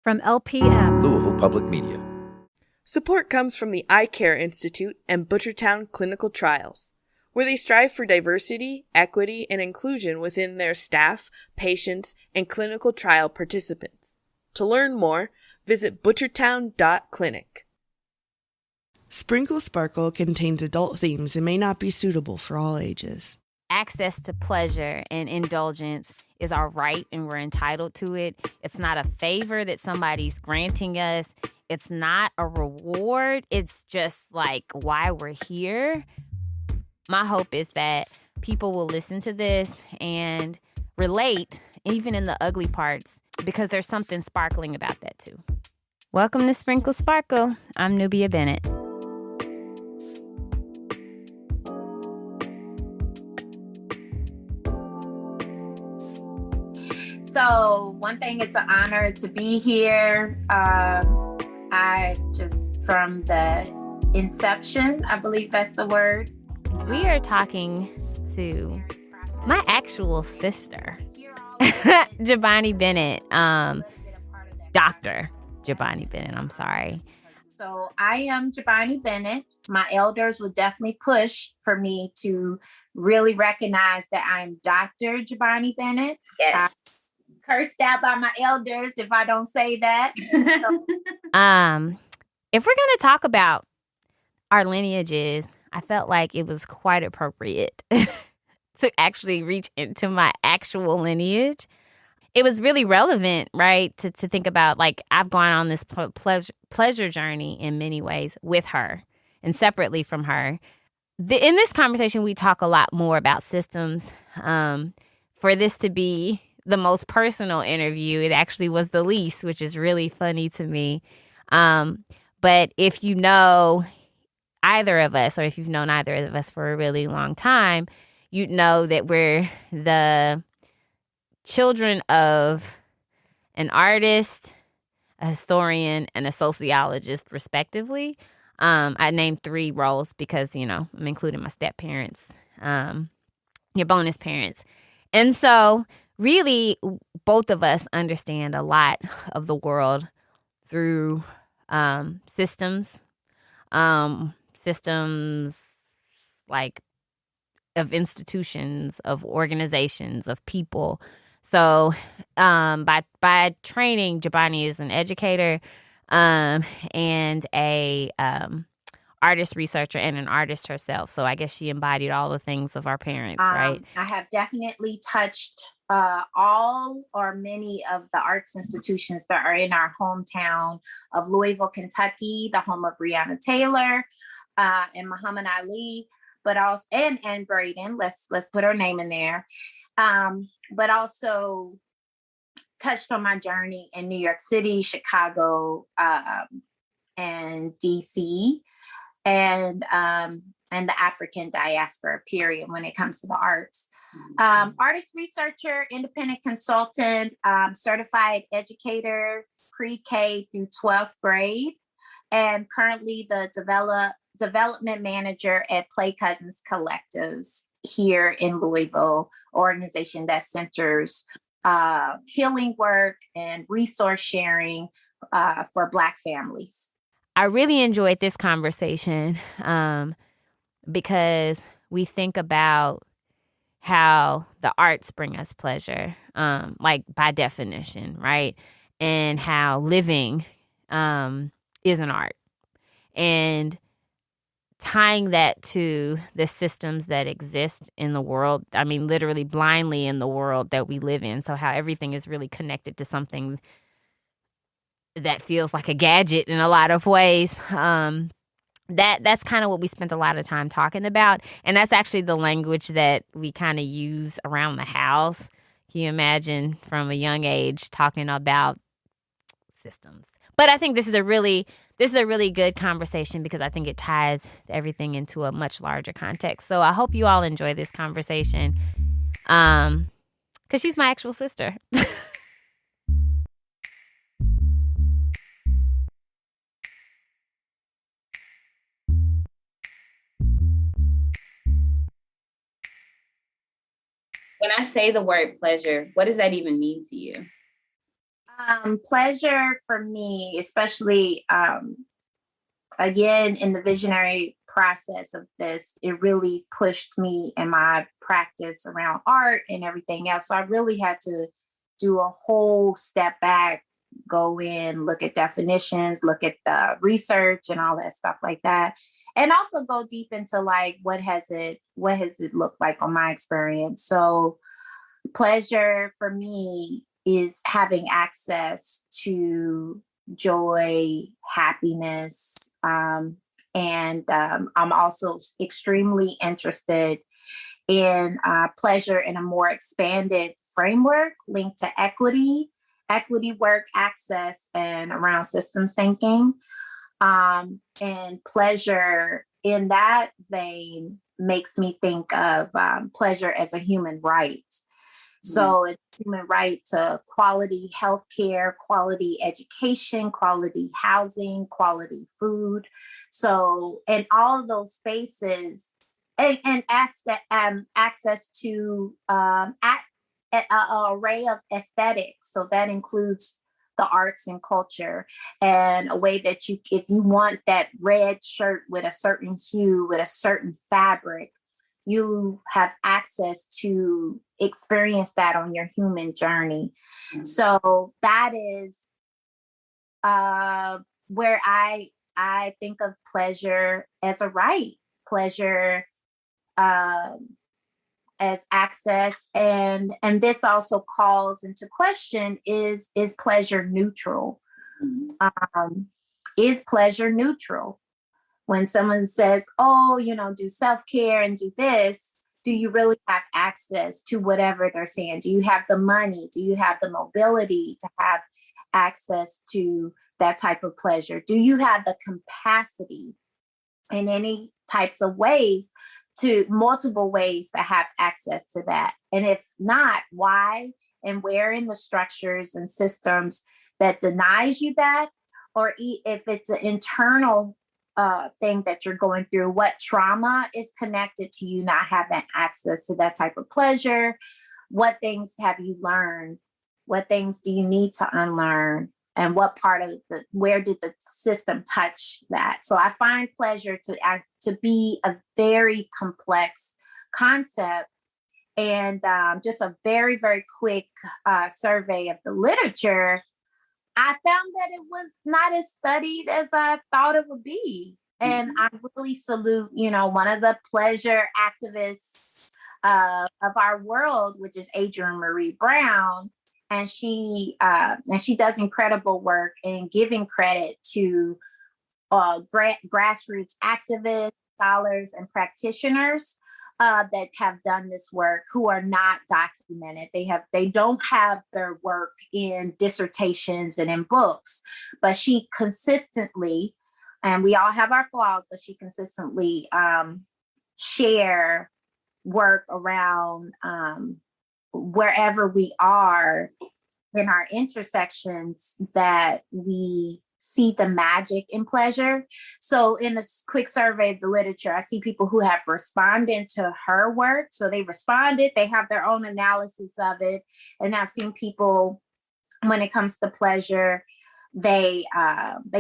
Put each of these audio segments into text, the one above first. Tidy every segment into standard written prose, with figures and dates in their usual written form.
From LPM, Louisville Public Media. Support comes from the Eye Care Institute and Butchertown Clinical Trials, where they strive for diversity, equity, and inclusion within their staff, patients, and clinical trial participants. To learn more, visit butchertown.clinic. Sprinkle Sparkle contains adult themes and may not be suitable for all ages. Access to pleasure and indulgence is our right and we're entitled to it. It's not a favor that somebody's granting us. It's not a reward. It's just like why we're here. My hope is that people will listen to this and relate, even in the ugly parts, because there's something sparkling about that too. Welcome to Sprinkle Sparkle. I'm Nubia Bennett. So one thing, it's an honor to be here. I just, from the inception, I believe that's the word. We are talking to my actual sister, JaBani Bennett, Dr. JaBani Bennett, I'm sorry. So I am JaBani Bennett. My elders would definitely push for me to really recognize that I'm Dr. JaBani Bennett. Yes. Cursed out by my elders if I don't say that. If we're going to talk about our lineages, I felt like it was quite appropriate to actually reach into my actual lineage. It was really relevant, right, to think about, like, I've gone on this pleasure journey in many ways with her and separately from her. In this conversation, we talk a lot more about systems. For this to be the most personal interview, it actually was the least, which is really funny to me. But if you know either of us, or if you've known either of us for a really long time, you'd know that we're the children of an artist, a historian, and a sociologist, respectively. I named 3 roles because, I'm including my step parents, your bonus parents. And so really, both of us understand a lot of the world through systems like of institutions, of organizations, of people. So by training, JaBani is an educator and a artist researcher and an artist herself. So I guess she embodied all the things of our parents, right? I have definitely touched all or many of the arts institutions that are in our hometown of Louisville, Kentucky, the home of Breonna Taylor and Muhammad Ali, but also and Braden. Let's put her name in there. But also touched on my journey in New York City, Chicago, and DC, and the African diaspora period when it comes to the arts. Artist researcher, independent consultant, certified educator, pre-K through 12th grade, and currently the development manager at Play Cousins Collectives here in Louisville, organization that centers healing work and resource sharing for Black families. I really enjoyed this conversation because we think about how the arts bring us pleasure, like by definition, right? And how living is an art. And tying that to the systems that exist in the world, I mean, literally blindly in the world that we live in. So how everything is really connected to something that feels like a gadget in a lot of ways. That's kind of what we spent a lot of time talking about. And that's actually the language that we kind of use around the house. Can you imagine from a young age talking about systems? But I think this is a really good conversation because I think it ties everything into a much larger context. So I hope you all enjoy this conversation because she's my actual sister. When I say the word pleasure, what does that even mean to you? Pleasure for me, especially again in the visionary process of this, it really pushed me in my practice around art and everything else. So I really had to do a whole step back, go in, look at definitions, look at the research and all that stuff like that. And also go deep into like what has it looked like on my experience. So pleasure for me is having access to joy, happiness, and I'm also extremely interested in pleasure in a more expanded framework linked to equity work, access, and around systems thinking. And pleasure in that vein makes me think of pleasure as a human right. So it's human right to quality healthcare, quality education, quality housing, quality food. So in all of those spaces, and access to an array of aesthetics. So that includes the arts and culture, and a way that if you want that red shirt with a certain hue, with a certain fabric, you have access to experience that on your human journey. So that is where I think of pleasure as a right, pleasure as access, and this also calls into question: is pleasure neutral? Is pleasure neutral? When someone says, oh, do self-care and do this, do you really have access to whatever they're saying? Do you have the money? Do you have the mobility to have access to that type of pleasure? Do you have the capacity in any types of ways, to multiple ways, to have access to that? And if not, why and where in the structures and systems that denies you that? Or if it's an internal thing that you're going through, what trauma is connected to you not having access to that type of pleasure? What things have you learned? What things do you need to unlearn? And what part of where did the system touch that? So I find pleasure to be a very complex concept. And just a very, very quick survey of the literature, I found that it was not as studied as I thought it would be. And I really salute, one of the pleasure activists of our world, which is Adrienne Marie Brown. And she does incredible work in giving credit to grassroots activists, scholars, and practitioners that have done this work who are not documented. They don't have their work in dissertations and in books, but she consistently, and we all have our flaws, but she consistently share work around wherever we are in our intersections, that we see the magic in pleasure. So in a quick survey of the literature, I see people who have responded to her work. So they responded, they have their own analysis of it. And I've seen people, when it comes to pleasure, they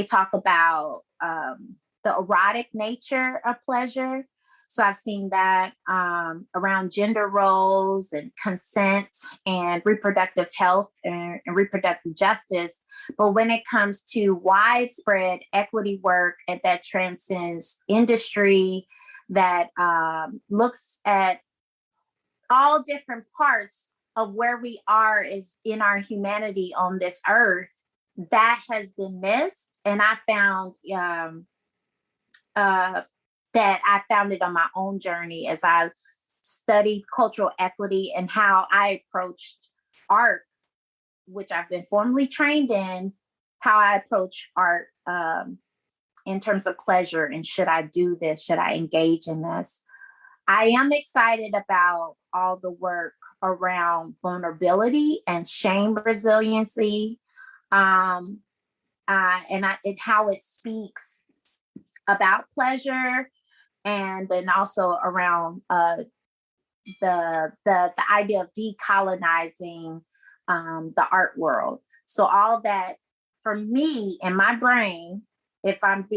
talk about the erotic nature of pleasure. So I've seen that around gender roles and consent and reproductive health and reproductive justice. But when it comes to widespread equity work that transcends industry, that looks at all different parts of where we are is in our humanity on this earth, that has been missed. And I found that I found it on my own journey as I studied cultural equity and how I approached art, which I've been formally trained in, how I approach art in terms of pleasure. And should I do this? Should I engage in this? I am excited about all the work around vulnerability and shame resiliency, and how it speaks about pleasure. And then also around the idea of decolonizing the art world. So all that for me in my brain, if I'm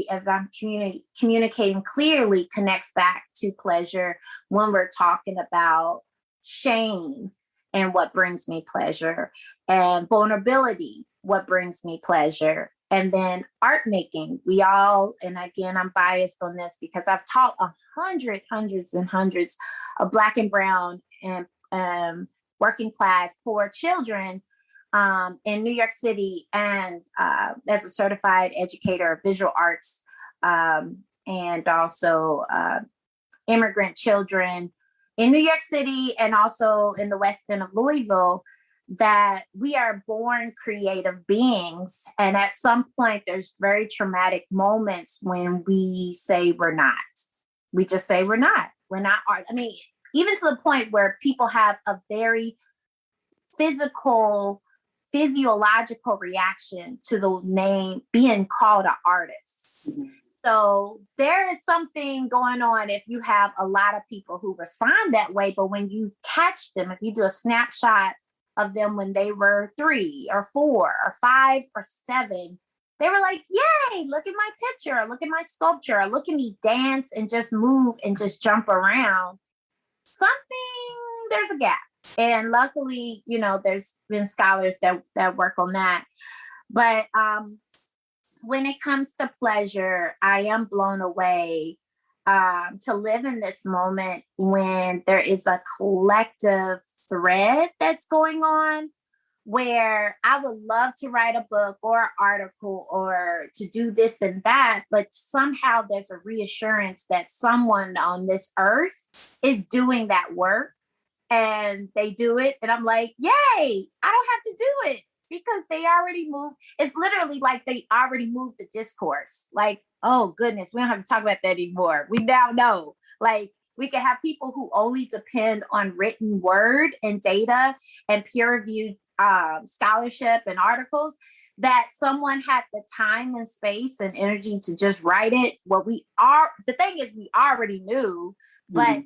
communicating clearly, connects back to pleasure when we're talking about shame and what brings me pleasure, and vulnerability, what brings me pleasure. And then art making, we all, and again, I'm biased on this because I've taught hundreds and hundreds of Black and brown and working class poor children in New York City, and as a certified educator of visual arts, and also immigrant children in New York City and also in the West End of Louisville, that we are born creative beings. And at some point, there's very traumatic moments when we say we're not. We just say we're not. We're not art. I mean, even to the point where people have a very physiological reaction to the name being called an artist. Mm-hmm. So there is something going on if you have a lot of people who respond that way, but when you catch them, if you do a snapshot of them when they were 3 or 4 or 5 or 7, they were like, yay, look at my picture, look at my sculpture, look at me dance and just move and just jump around. There's a gap. And luckily, there's been scholars that work on that. But when it comes to pleasure, I am blown away to live in this moment when there is a collective thread that's going on, where I would love to write a book or an article or to do this and that, but somehow there's a reassurance that someone on this earth is doing that work, and they do it. And I'm like, yay, I don't have to do it because they already moved. It's literally like they already moved the discourse. Like, oh goodness, we don't have to talk about that anymore. We now know, like, we can have people who only depend on written word and data and peer-reviewed scholarship and articles, that someone had the time and space and energy to just write it. The thing is, we already knew, but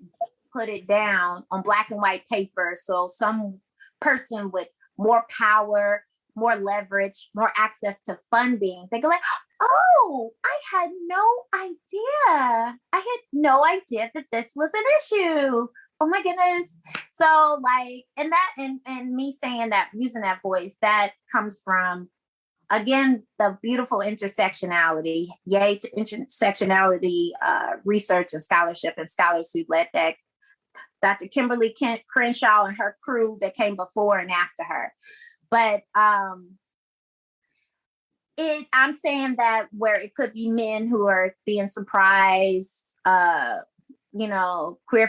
put it down on black and white paper. So some person with more power, more leverage, more access to funding, they go like, oh, I had no idea. I had no idea that this was an issue. Oh my goodness. So like, and me saying that, using that voice, that comes from, again, the beautiful intersectionality, yay to intersectionality research and scholarship, and scholars who led that. Dr. Kimberly Crenshaw and her crew that came before and after her. But I'm saying that where it could be men who are being surprised, queer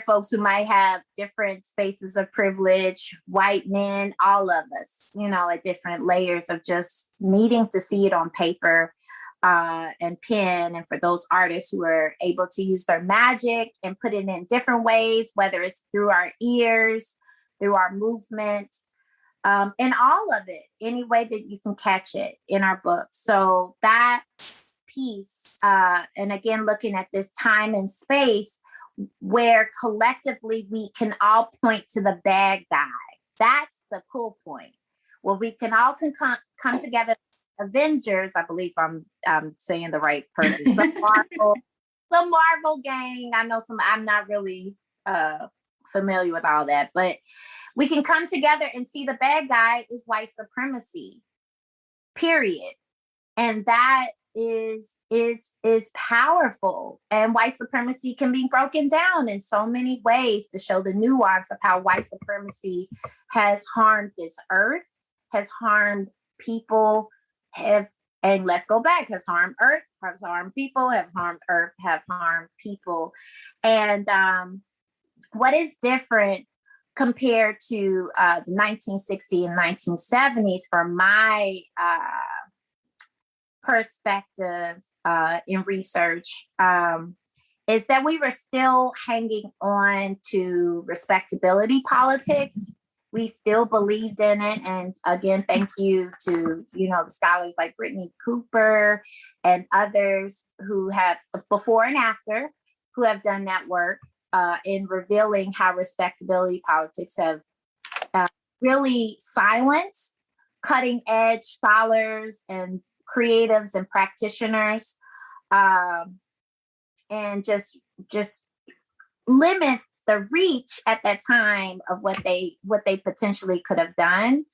folks who might have different spaces of privilege, white men, all of us, at different layers of just needing to see it on paper and pen. And for those artists who are able to use their magic and put it in different ways, whether it's through our ears, through our movement, and all of it, any way that you can catch it in our book. So that piece, and again, looking at this time and space where collectively we can all point to the bad guy. That's the cool point. Where we can all come together. Avengers, I believe I'm saying the right person. Some Marvel gang. I know some. I'm not really familiar with all that, but we can come together and see the bad guy is white supremacy. Period. And that is powerful. And white supremacy can be broken down in so many ways to show the nuance of how white supremacy has harmed this earth, has harmed people. And let's go back, has harmed earth, has harmed people, have harmed earth, have harmed people. And what is different compared to the 1960s and 1970s from my perspective in research is that we were still hanging on to respectability politics. We still believed in it. And again, thank you to, the scholars like Brittany Cooper and others who have, before and after, who have done that work in revealing how respectability politics have really silenced cutting edge scholars and creatives and practitioners, and just limit the reach at that time of what they potentially could have done.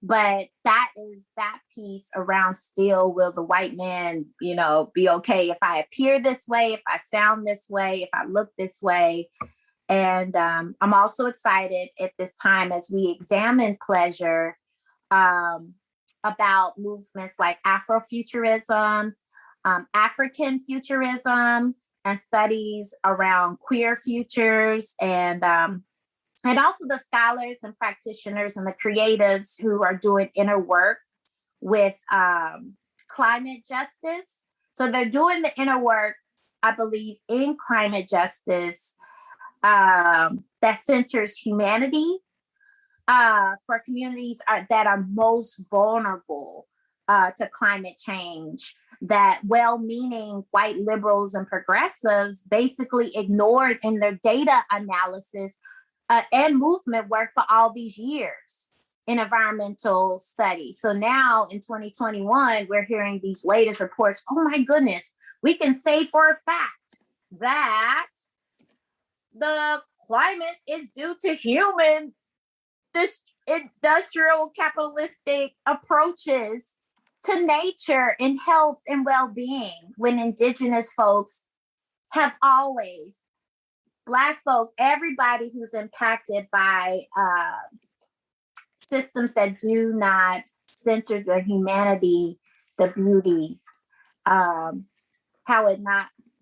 But that is that piece around still, will the white man, be okay if I appear this way, if I sound this way, if I look this way? And I'm also excited at this time as we examine pleasure, about movements like Afrofuturism, African futurism, and studies around queer futures, and also the scholars and practitioners and the creatives who are doing inner work with climate justice. So they're doing the inner work, I believe, in climate justice that centers humanity for communities that are most vulnerable to climate change, that well-meaning white liberals and progressives basically ignored in their data analysis and movement work for all these years in environmental studies. So now in 2021, we're hearing these latest reports. Oh my goodness, we can say for a fact that the climate is due to human industrial capitalistic approaches to nature and health and well-being, when indigenous folks have always, Black folks, everybody who's impacted by systems that do not center the humanity, the beauty,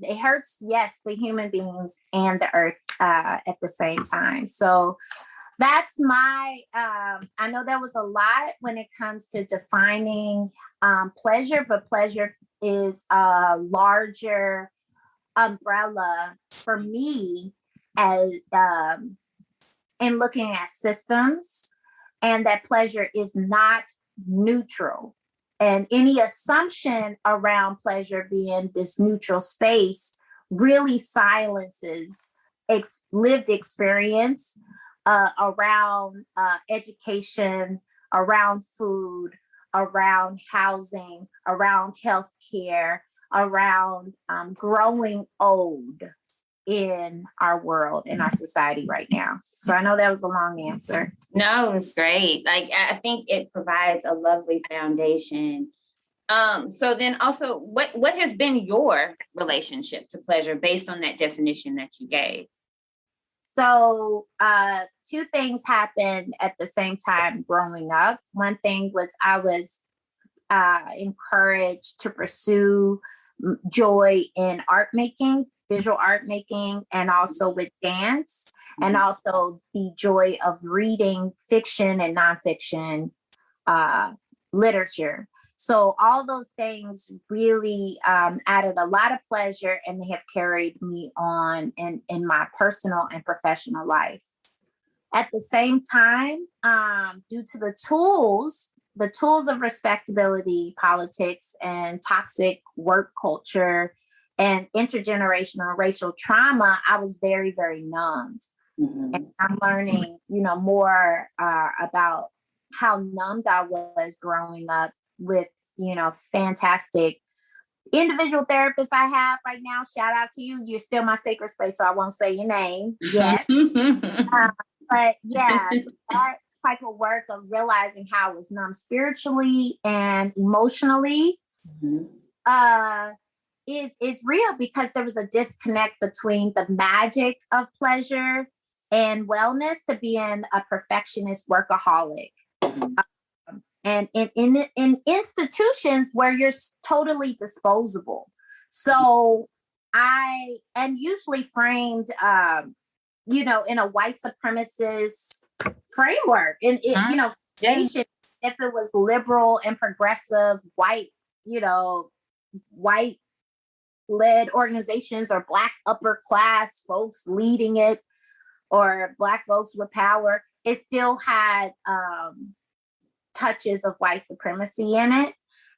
it hurts, yes, the human beings and the earth at the same time. So that's my, I know there was a lot when it comes to defining pleasure, but pleasure is a larger umbrella for me as in looking at systems, and that pleasure is not neutral. And any assumption around pleasure being this neutral space really silences lived experience around education, around food, around housing, around healthcare, around growing old in our world, in our society right now. So I know that was a long answer. No, it was great. Like, I think it provides a lovely foundation. So then also, what has been your relationship to pleasure based on that definition that you gave? So two things happened at the same time growing up. One thing was I was encouraged to pursue joy in art making, visual art making, and also with dance, and also the joy of reading fiction and nonfiction literature. So all those things really added a lot of pleasure, and they have carried me on in my personal and professional life. At the same time, due to the tools of respectability, politics, and toxic work culture, and intergenerational racial trauma, I was very, very numbed. Mm-hmm. And I'm learning, more about how numbed I was growing up with, fantastic individual therapists I have right now. Shout out to you. You're still my sacred space, so I won't say your name yet. But yeah, so that type of work of realizing how I was numb spiritually and emotionally is real, because there was a disconnect between the magic of pleasure and wellness to being a perfectionist workaholic. And in institutions where you're totally disposable. So I am usually framed, in a white supremacist framework. And, if it was liberal and progressive, white, white-led organizations, or Black upper class folks leading it, or Black folks with power, it still had touches of white supremacy in it.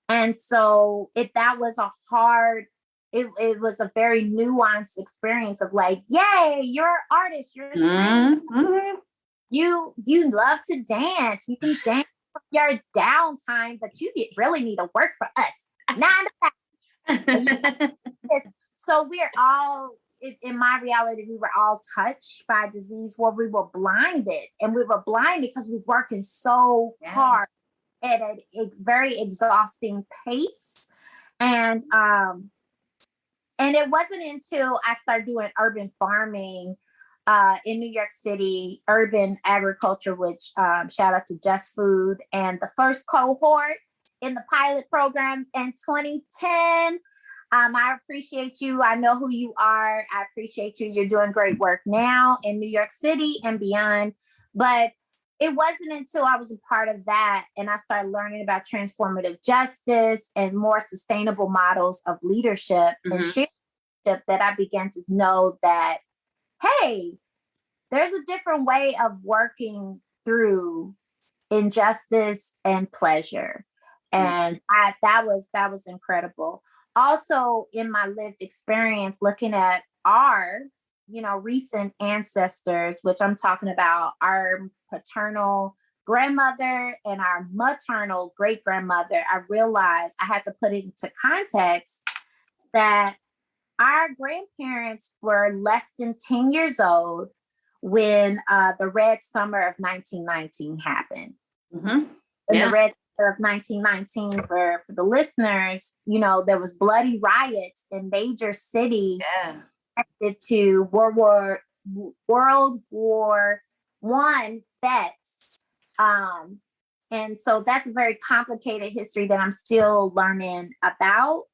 And so it was a very nuanced experience of like, yay, you're an artist, you're you love to dance, you can dance for your downtime, but you really need to work for us. 9 to 5. So we're all, in my reality, we were all touched by a disease where we were blinded. And we were blinded because we're working so hard at a very exhausting pace. And it wasn't until I started doing urban farming in New York City, urban agriculture, which shout out to Just Food, and the first cohort in the pilot program in 2010. I appreciate you. I know who you are. I appreciate you. You're doing great work now in New York City and beyond. But it wasn't until I was a part of that and I started learning about transformative justice and more sustainable models of leadership and leadership that I began to know that, hey, there's a different way of working through injustice and pleasure. And that was incredible. Also, in my lived experience, looking at our, recent ancestors, which I'm talking about our paternal grandmother and our maternal great grandmother, I realized I had to put it into context that our grandparents were less than 10 years old when the Red Summer of 1919 happened. And the Red Summer of 1919, for the listeners, there was bloody riots in major cities connected to World War I vets. And so that's a very complicated history that I'm still learning about.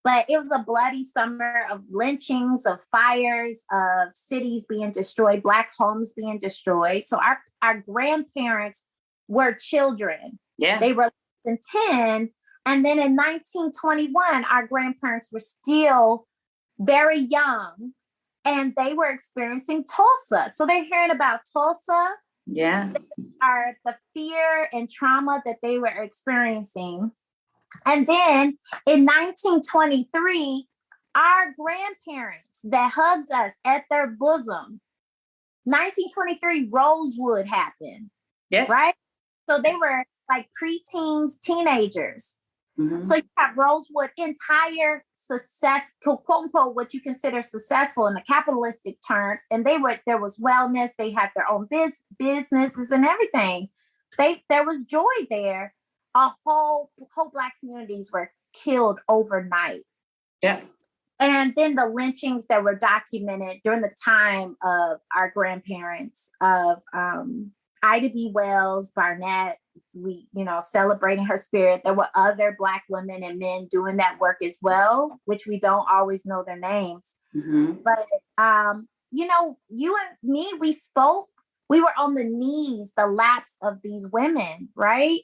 But it was a bloody summer of lynchings, of fires, of cities being destroyed, Black homes being destroyed. So our grandparents were children. Yeah. They were less than 10. And then in 1921, our grandparents were still very young and they were experiencing Tulsa. So they're hearing about Tulsa. Yeah. The fear and trauma that they were experiencing. And then in 1923, our grandparents that hugged us at their bosom, 1923 Rosewood happened. Yeah. Right? So they were like preteens, teenagers. So you have Rosewood, entire success, quote unquote, what you consider successful in the capitalistic terms. And there was wellness. They had their own businesses and everything. There was joy there. Whole Black communities were killed overnight. Yeah. And then the lynchings that were documented during the time of our grandparents, of Ida B. Wells, Barnett, celebrating her spirit. There were other Black women and men doing that work as well, which we don't always know their names. But, you and me, we spoke, we were on the knees, the laps of these women, right?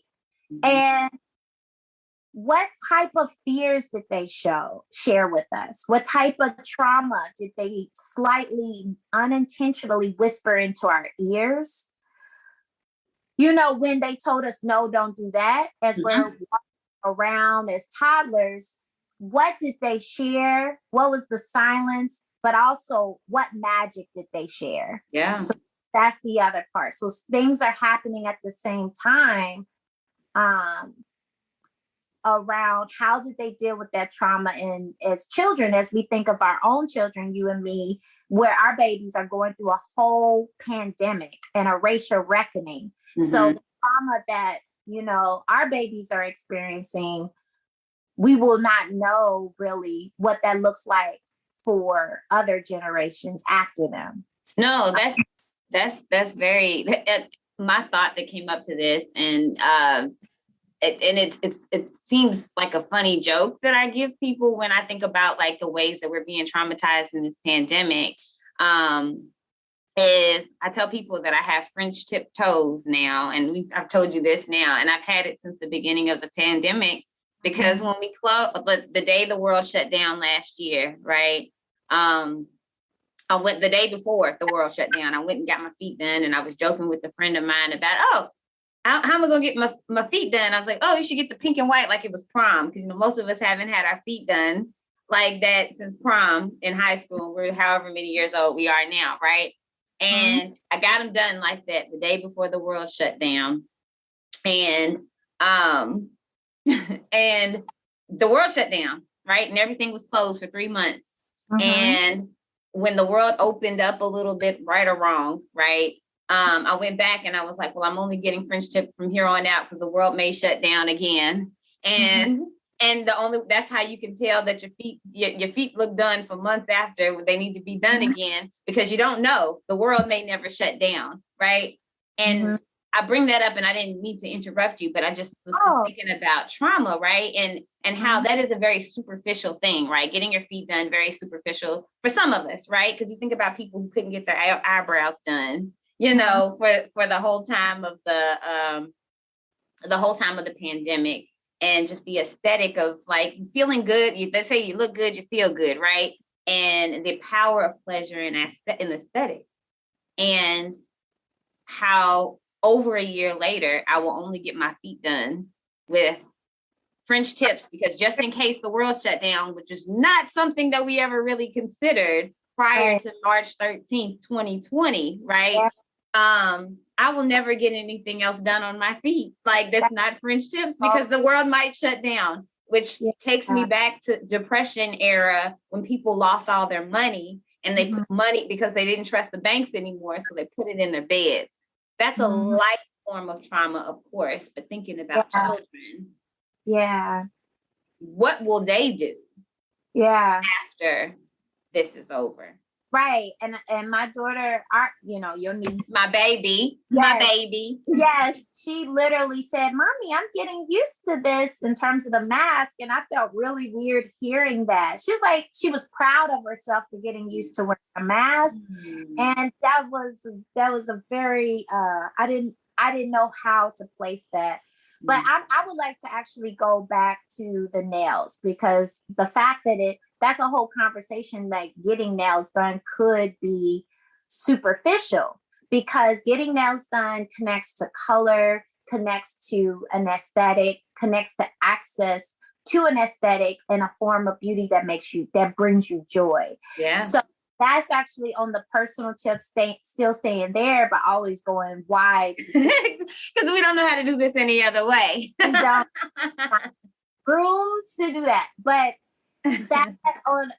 And what type of fears did they share with us? What type of trauma did they slightly unintentionally whisper into our ears? When they told us, no, don't do that, as we're walking around as toddlers, what did they share? What was the silence? But also, what magic did they share? Yeah. So that's the other part. So things are happening at the same time. Around how did they deal with that trauma as children, as we think of our own children, you and me, where our babies are going through a whole pandemic and a racial reckoning. So the trauma that, our babies are experiencing, we will not know really what that looks like for other generations after them. No, that's very, my thought that came up to this, and it seems like a funny joke that I give people when I think about like the ways that we're being traumatized in this pandemic. Is I tell people that I have French tip toes now, and I've told you this now, and I've had it since the beginning of the pandemic, because when we the day the world shut down last year, right? I went the day before the world shut down. I went and got my feet done, and I was joking with a friend of mine about, how am I going to get my feet done? I was like, you should get the pink and white like it was prom. Because, most of us haven't had our feet done like that since prom in high school. We're however many years old we are now, right? And I got them done like that the day before the world shut down. And Um, and the world shut down, right? And everything was closed for 3 months. And when the world opened up a little bit, right or wrong, right? I went back and I was like, well, I'm only getting French tips from here on out because the world may shut down again. And that's how you can tell that your feet look done for months after they need to be done again, because you don't know, the world may never shut down, right? And I bring that up, and I didn't mean to interrupt you, but I just was thinking about trauma, right? And how that is a very superficial thing, right? Getting your feet done, very superficial for some of us, right? Because you think about people who couldn't get their eyebrows done, you know, for the whole time of the pandemic, and just the aesthetic of like feeling good. They say you look good, you feel good, right? And the power of pleasure and aesthetic, and how over a year later, I will only get my feet done with French tips, because just in case the world shut down, which is not something that we ever really considered prior to March 13th, 2020, right? I will never get anything else done on my feet. Like, that's not French tips, because the world might shut down, which takes me back to Depression era, when people lost all their money, and they put money, because they didn't trust the banks anymore, so they put it in their beds. That's a light form of trauma, of course, but thinking about children. Yeah. What will they do? Yeah. After this is over. Right. And my daughter, your niece. My baby. Yes. She literally said, Mommy, I'm getting used to this in terms of the mask. And I felt really weird hearing that. She was like, she was proud of herself for getting used to wearing a mask. And that was a very, I didn't know how to place that. But I would like to actually go back to the nails, because the fact that that's a whole conversation, like getting nails done could be superficial, because getting nails done connects to color, connects to an aesthetic, connects to access to an aesthetic and a form of beauty that brings you joy. Yeah. So that's actually on the personal tips, still staying there, but always going wide. Because we don't know how to do this any other way. We don't rooms to do that. But that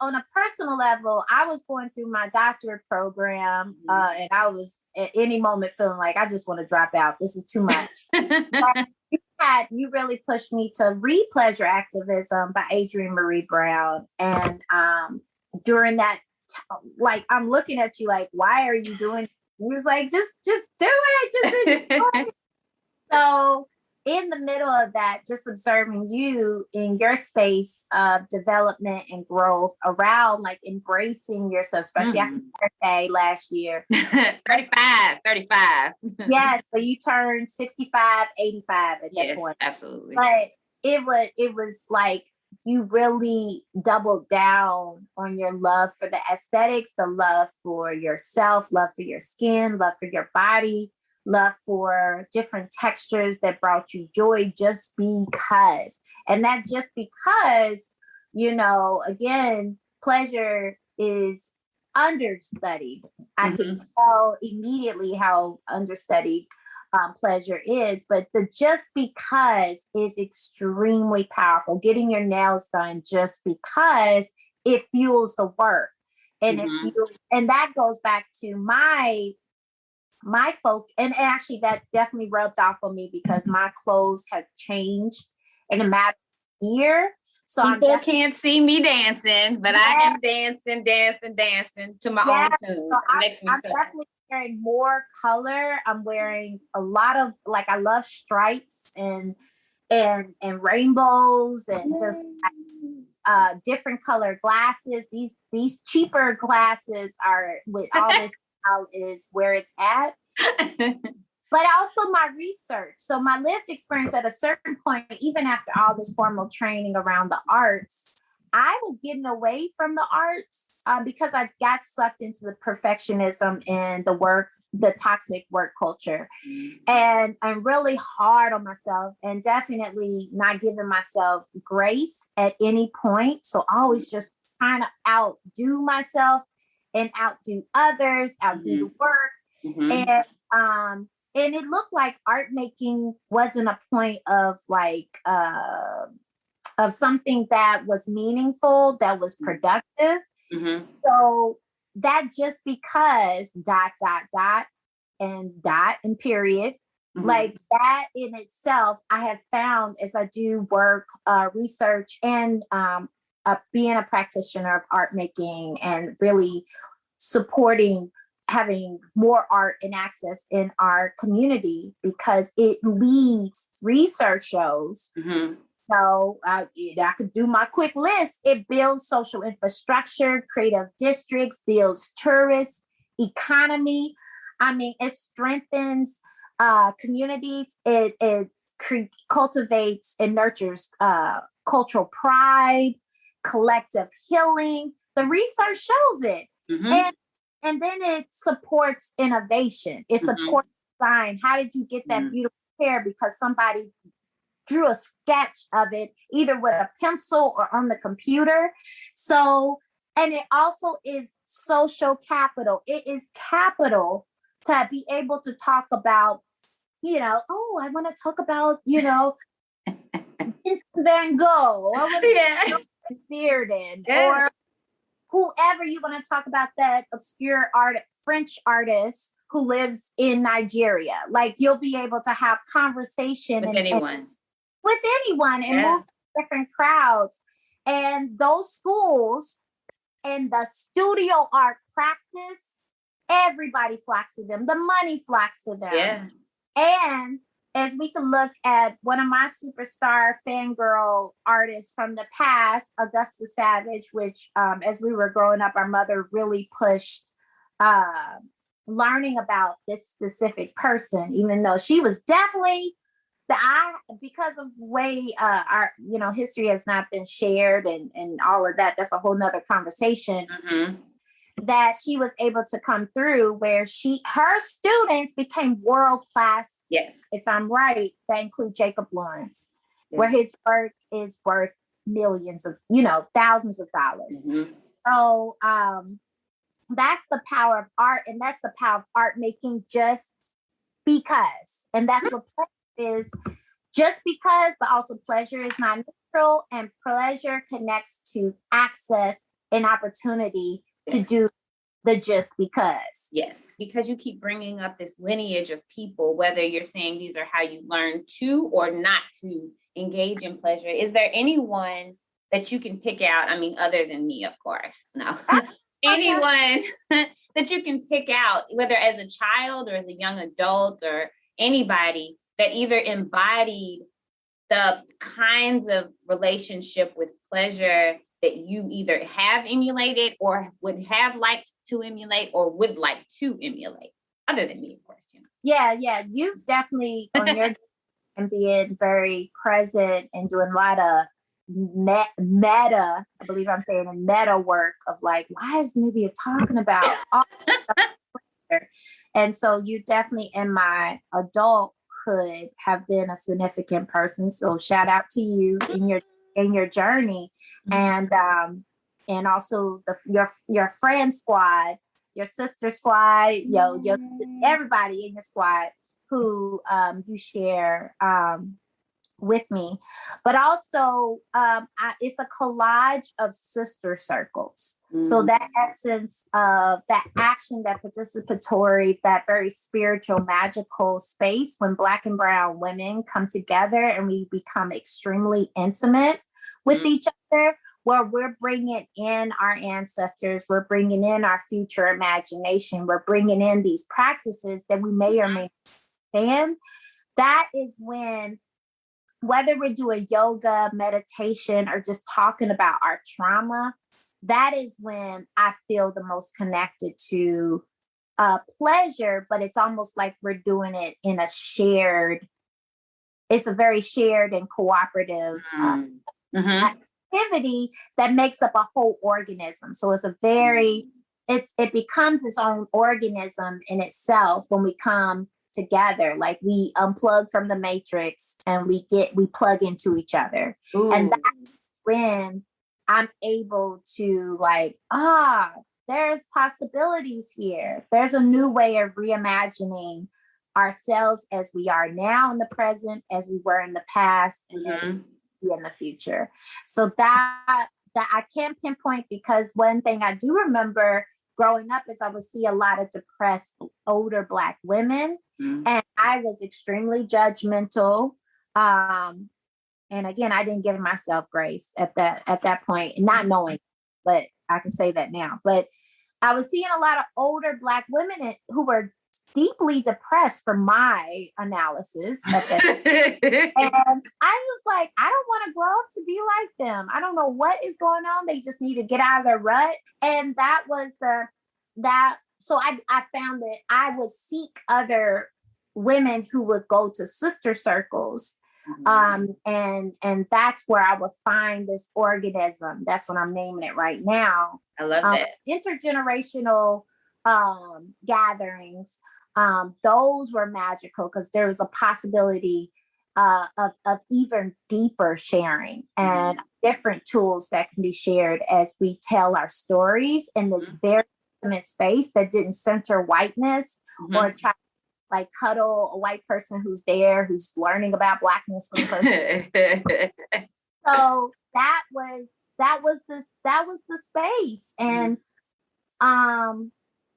on a personal level, I was going through my doctorate program, and I was at any moment feeling like I just want to drop out. This is too much. But you really pushed me to read Pleasure Activism by Adrienne Marie Brown. And during that, like, I'm looking at you like, why are you doing it? He was like, just do it. Just do it. So in the middle of that, just observing you in your space of development and growth around like embracing yourself, especially after your birthday last year. 35. Yes, so you turned 65, 85 at that point. Absolutely. But it was like you really doubled down on your love for the aesthetics, the love for yourself, love for your skin, love for your body, love for different textures that brought you joy, just because. And that just because, again, pleasure is understudied. I can tell immediately how understudied pleasure is, but the just because is extremely powerful. Getting your nails done just because it fuels the work. And and that goes back to my folk, and actually that definitely rubbed off on me, because my clothes have changed in a matter of a year. So people can't see me dancing, but I can dancing to my own tune. So I'm definitely wearing more color. I'm wearing a lot of, like, I love stripes and rainbows, and just different color glasses. These cheaper glasses are, with all this out, is where it's at. But also my research. So my lived experience at a certain point, even after all this formal training around the arts, I was getting away from the arts because I got sucked into the perfectionism and the toxic work culture. And I'm really hard on myself, and definitely not giving myself grace at any point. So always just trying to outdo myself and outdo others, outdo the work. And and it looked like art making wasn't a point of like of something that was meaningful, that was productive. Mm-hmm. So that just because and period, Mm-hmm. like that in itself, I have found as I do work, research, and being a practitioner of art making and really supporting having more art and access in our community, because it leads, research shows. Mm-hmm. So I could do my quick list. It builds social infrastructure, creative districts, builds tourist economy. I mean, it strengthens communities. It cultivates and nurtures cultural pride, collective healing. The research shows it. Mm-hmm. And then it supports innovation. It supports design. How did you get that beautiful hair? Because somebody drew a sketch of it either with a pencil or on the computer. So, and it also is social capital. It is capital to be able to talk about, I want to talk about, Vincent Van Gogh. I want to talk about Bearden, or whoever you want to talk about, that obscure French artist who lives in Nigeria. Like, you'll be able to have conversation with anyone. With anyone and move to different crowds. And those schools and the studio art practice, everybody flocks to them. The money flocks to them. Yeah. And as we can look at one of my superstar fangirl artists from the past, Augusta Savage, which as we were growing up, our mother really pushed learning about this specific person, even though she was definitely because of the way our history has not been shared and all of that. That's a whole nother conversation. Mm-hmm. That she was able to come through, where her students became world class. Yes, if I'm right, that include Jacob Lawrence, where his work is worth millions of, thousands of dollars. Mm-hmm. So that's the power of art, and that's the power of art making, just because. And that's what pleasure is, just because, but also pleasure is not neutral, and pleasure connects to access and opportunity to do the just because. Yes, because you keep bringing up this lineage of people, whether you're saying these are how you learn to or not to engage in pleasure. Is there anyone that you can pick out? I mean, other than me, of course. No. Anyone that you can pick out, whether as a child or as a young adult or anybody, that either embodied the kinds of relationship with pleasure that you either have emulated or would have liked to emulate or would like to emulate, other than me, of course. Yeah, you definitely on your and being very present and doing a lot of meta, I believe I'm saying a meta work of like, why is Nubia talking about all this stuff? And so you definitely in my adulthood have been a significant person. So shout out to you in your journey. And also your friend squad, your sister squad, your everybody in your squad who you share with me. But also it's a collage of sister circles. So that essence of that action, that participatory, that very spiritual, magical space when Black and brown women come together and we become extremely intimate with each other, where we're bringing in our ancestors, we're bringing in our future imagination, we're bringing in these practices that we may or may not understand. That is when, whether we're doing yoga, meditation, or just talking about our trauma, that is when I feel the most connected to pleasure, but it's almost like we're doing it in a shared, it's a very shared and cooperative activity that makes up a whole organism. So it's a very, it becomes its own organism in itself when we come together. Like we unplug from the matrix and we plug into each other. Ooh. And that's when I'm able to like, there's possibilities here. There's a new way of reimagining ourselves as we are now in the present, as we were in the past, and as we be in the future. So that I can't pinpoint, because one thing I do remember growing up is I would see a lot of depressed older Black women, and I was extremely judgmental. And again, I didn't give myself grace at that point, not knowing, but I can say that now. But I was seeing a lot of older Black women who were deeply depressed from my analysis of that. And I was like, I don't want to grow up to be like them. I don't know what is going on. They just need to get out of their rut. And that was so I found that I would seek other women who would go to sister circles. And that's where I would find this organism. That's what I'm naming it right now. I love that. Intergenerational gatherings. Those were magical, because there was a possibility of even deeper sharing and different tools that can be shared as we tell our stories in this very intimate space that didn't center whiteness or try to like cuddle a white person who's learning about Blackness for the first time. So that was the space. And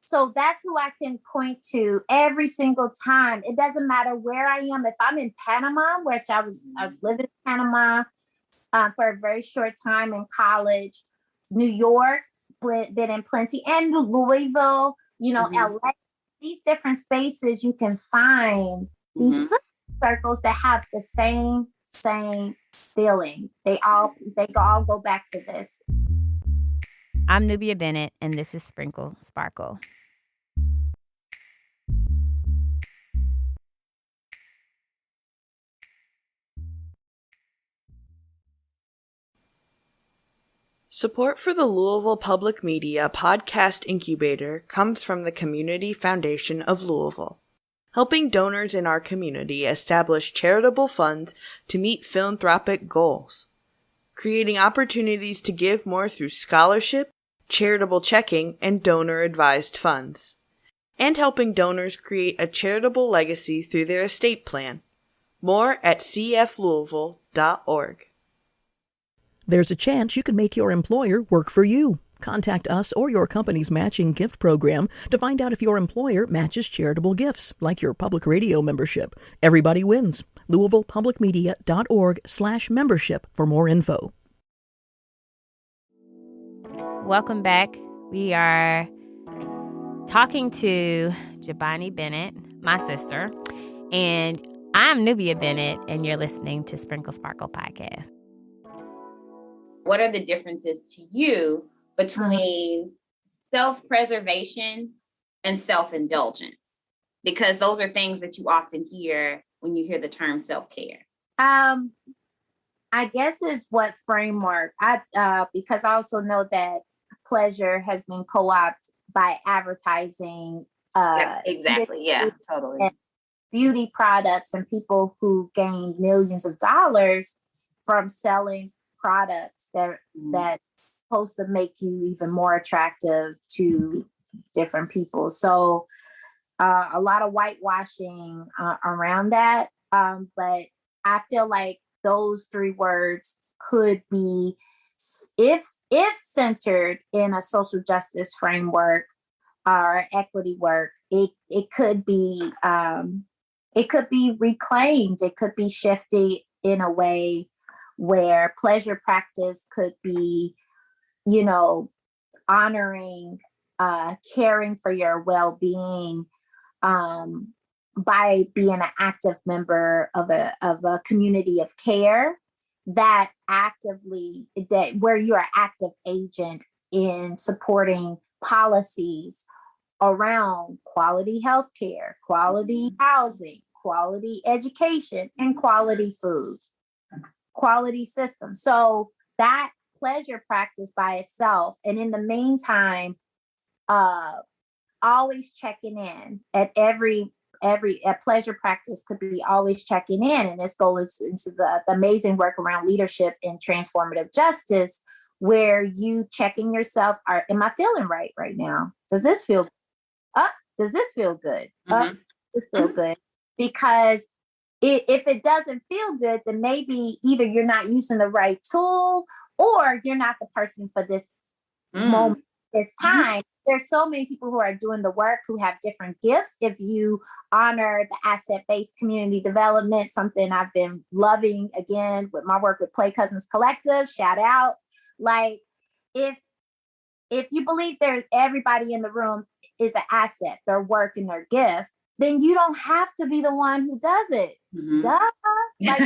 so that's who I can point to every single time. It doesn't matter where I am. If I'm in Panama, which I was living in Panama for a very short time in college, New York, been in plenty, and Louisville, LA, these different spaces, you can find these circles that have the same feeling. They all go back to this. I'm Nubia Bennett, and this is Sprinkle Sparkle. Support for the Louisville Public Media podcast incubator comes from the Community Foundation of Louisville, helping donors in our community establish charitable funds to meet philanthropic goals, creating opportunities to give more through scholarship, charitable checking, and donor-advised funds, and helping donors create a charitable legacy through their estate plan. More at cflouisville.org. There's a chance you can make your employer work for you. Contact us or your company's matching gift program to find out if your employer matches charitable gifts, like your public radio membership. Everybody wins. LouisvillePublicMedia.org/membership for more info. Welcome back. We are talking to JaBani Bennett, my sister, and I'm Nubia Bennett, and you're listening to Sprinkle Sparkle Podcast. What are the differences to you between self-preservation and self-indulgence? Because those are things that you often hear when you hear the term self-care. I guess is what framework. Because I also know that pleasure has been co-opted by advertising. Exactly. Yeah, totally. Beauty products and people who gain millions of dollars from selling products that supposed to make you even more attractive to different people. So a lot of whitewashing around that. But I feel like those three words could be, if centered in a social justice framework or equity work, it could be reclaimed. It could be shifted in a way where pleasure practice could be, honoring, caring for your well-being by being an active member of a community of care where you're an active agent in supporting policies around quality healthcare, quality housing, quality education, and quality food. Quality system. So that pleasure practice by itself, and in the meantime, always checking in at every pleasure practice could be always checking in. And this goes into the amazing work around leadership and transformative justice, where you checking yourself, am I feeling right now? Does this feel does this feel good? Does this feel good? because if it doesn't feel good, then maybe either you're not using the right tool or you're not the person for this moment, this time. There's so many people who are doing the work who have different gifts. If you honor the asset-based community development, something I've been loving again with my work with Play Cousins Collective, shout out. Like if you believe there's everybody in the room is an asset, their work and their gift, then you don't have to be the one who does it. Duh. Like,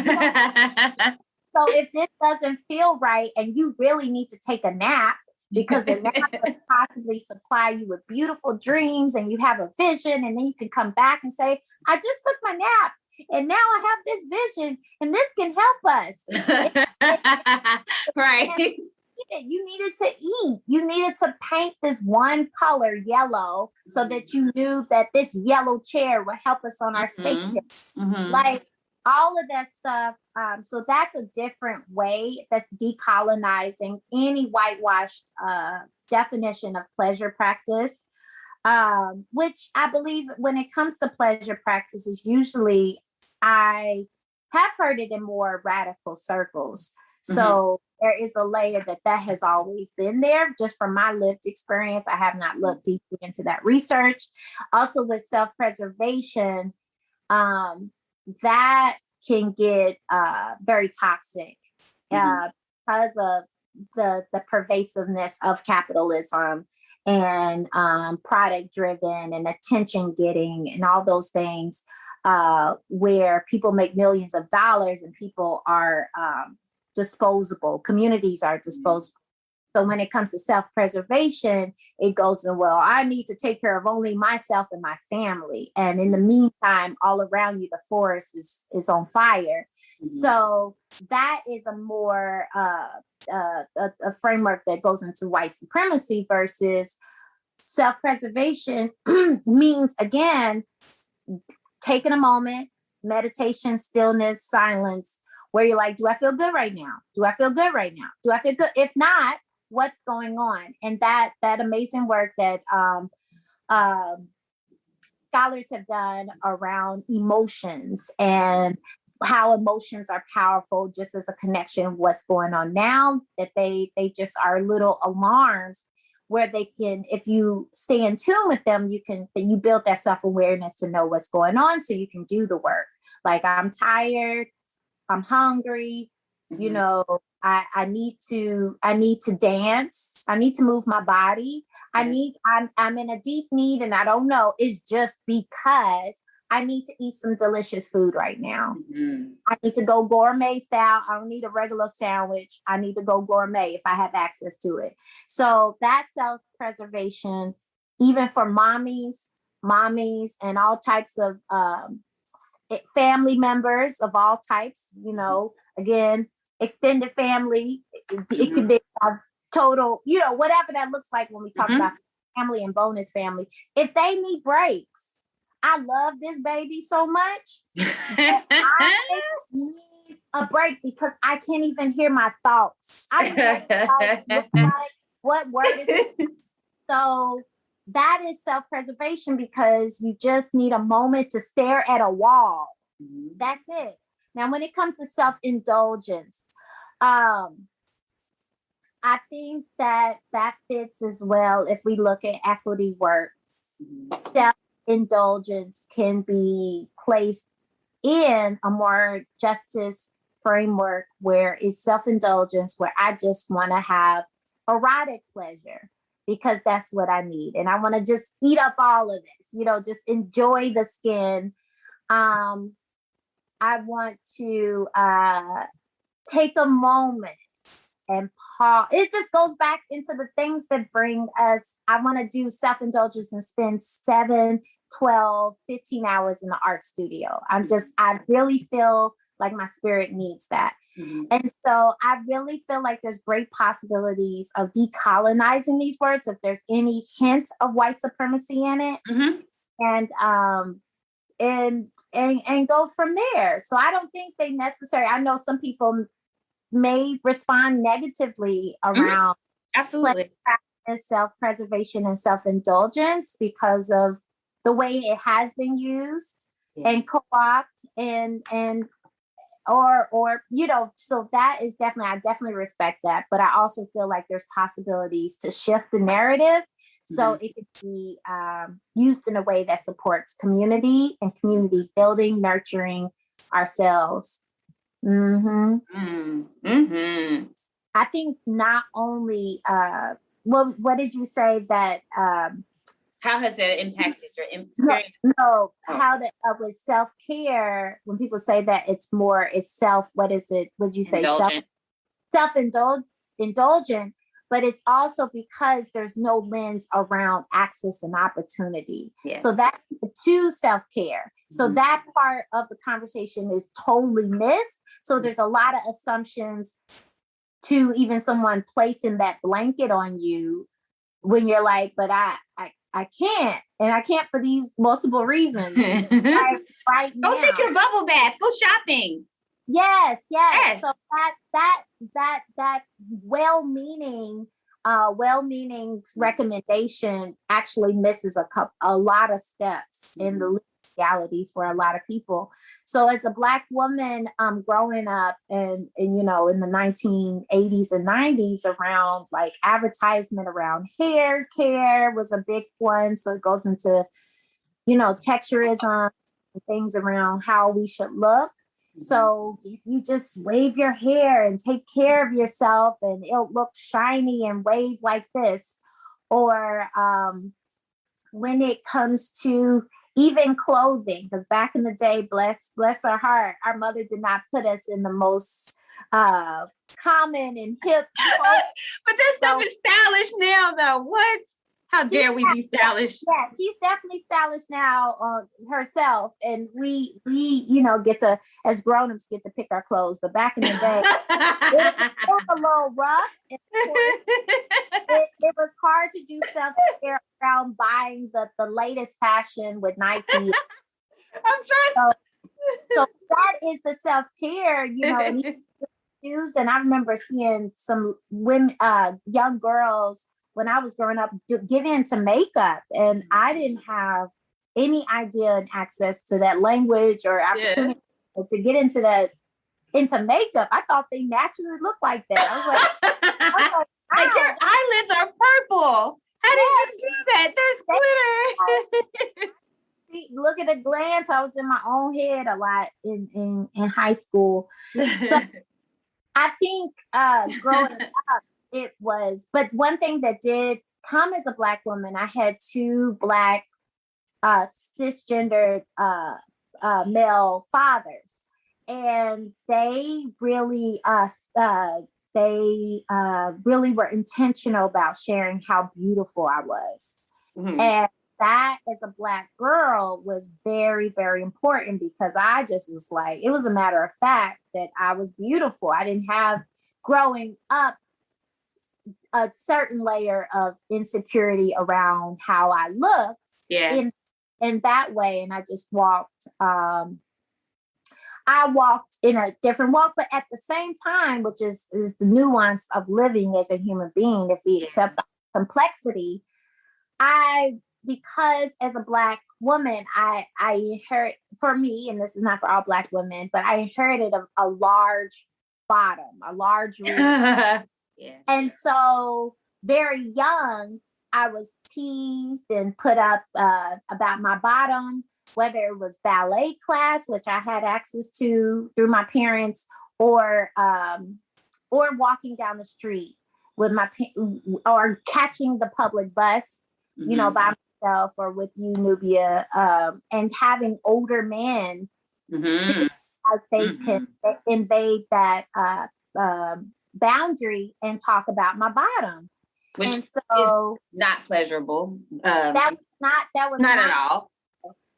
so if this doesn't feel right and you really need to take a nap because the nap could possibly supply you with beautiful dreams and you have a vision, and then you can come back and say, I just took my nap and now I have this vision and this can help us. Right. You needed to eat. You needed to paint this one color yellow so that you knew that this yellow chair would help us on our spaceship. Like all of that stuff. So that's a different way that's decolonizing any whitewashed definition of pleasure practice, which I believe when it comes to pleasure practices, usually I have heard it in more radical circles. So there is a layer that has always been there. Just from my lived experience, I have not looked deeply into that research. Also with self-preservation, that can get very toxic because of the pervasiveness of capitalism and product driven and attention getting and all those things, where people make millions of dollars and people are disposable. Communities are disposable. So when it comes to self-preservation, it goes in, well, I need to take care of only myself and my family. And in the meantime, all around you, the forest is on fire. So that is a more a framework that goes into white supremacy versus self-preservation means, again, taking a moment, meditation, stillness, silence, where you're like, do I feel good right now? Do I feel good right now? Do I feel good? If not, what's going on? And that amazing work that scholars have done around emotions and how emotions are powerful just as a connection, what's going on now, that they just are little alarms where they can, if you stay in tune with them, you build that self-awareness to know what's going on so you can do the work. Like, I'm tired, I'm hungry, you know, I need to dance. I need to move my body. I'm in a deep need and I don't know. It's just because I need to eat some delicious food right now. I need to go gourmet style. I don't need a regular sandwich. I need to go gourmet if I have access to it. So that self-preservation, even for mommies and all types of family members of all types, you know, again, extended family, it could be a total, you know, whatever that looks like when we talk about family and bonus family. If they need breaks, I love this baby so much. I need a break because I can't even hear my thoughts. I don't know what thoughts look like, what word is it? So that is self-preservation because you just need a moment to stare at a wall. That's it. Now, when it comes to self-indulgence, I think that fits as well if we look at equity work. Self-indulgence can be placed in a more justice framework where it's self-indulgence, where I just want to have erotic pleasure because that's what I need. And I want to just eat up all of this, you know, just enjoy the skin. I want to take a moment and pause. It just goes back into the things that bring us. I want to do self-indulgence and spend 7, 12, 15 hours in the art studio. I really feel like my spirit needs that. And so I really feel like there's great possibilities of decolonizing these words if there's any hint of white supremacy in it. And go from there. So I don't think they necessarily, I know some people may respond negatively around absolutely self-preservation and self-indulgence because of the way it has been used. and co-opt and or so that is definitely, I definitely respect that, but I also feel like there's possibilities to shift the narrative so it could be used in a way that supports community and community building, nurturing ourselves. I think not only what did you say that how has that impacted your experience? No, how that with self-care, when people say that it's self, what is it? Would you say self-indulgent, but it's also because there's no lens around access and opportunity. Yeah. So that's to self-care. So that part of the conversation is totally missed. So there's a lot of assumptions to even someone placing that blanket on you when you're like, but I can't, and I can't for these multiple reasons. right now. Go take your bubble bath. Go shopping. Yes. So that well-meaning recommendation actually misses a lot of steps in the realities for a lot of people. So as a Black woman, growing up and in the 1980s and 90s, around like advertisement around hair care was a big one. So it goes into, texturism and things around how we should look. So if you just wave your hair and take care of yourself and it'll look shiny and wave like this, or when it comes to even clothing, because back in the day, bless her heart, our mother did not put us in the most common and hip clothes. But that stuff is stylish now, though. What? How dare we be stylish? Yeah, she's definitely stylish now herself, and we get to, as grown-ups, get to pick our clothes. But back in the day, it was a little rough. And it was hard to do something around buying the latest fashion with Nike. I'm trying. So that is the self-care, and shoes. And I remember seeing some women, young girls, when I was growing up, get into makeup, and I didn't have any idea and access to that language or opportunity to get into makeup. I thought they naturally looked like that. I was like, like your eyelids are purple. How did you do that? There's glitter. Look at a glance. I was in my own head a lot in high school. So I think growing up, it was, but one thing that did come as a Black woman, I had two Black cisgendered male fathers, and they really were intentional about sharing how beautiful I was. And that as a Black girl was very, very important, because I just was like, it was a matter of fact that I was beautiful. I didn't have, growing up, a certain layer of insecurity around how I looked in that way. And I just walked, I walked in a different walk, but at the same time, which is the nuance of living as a human being, if we accept the complexity, because as a Black woman, I inherit, for me, and this is not for all Black women, but I inherited a large bottom, a large roof. And so very young, I was teased and put up about my bottom, whether it was ballet class, which I had access to through my parents, or walking down the street with or catching the public bus, by myself or with you, Nubia, and having older men, they can invade that boundary and talk about my bottom, which and so is not pleasurable. That was not at all.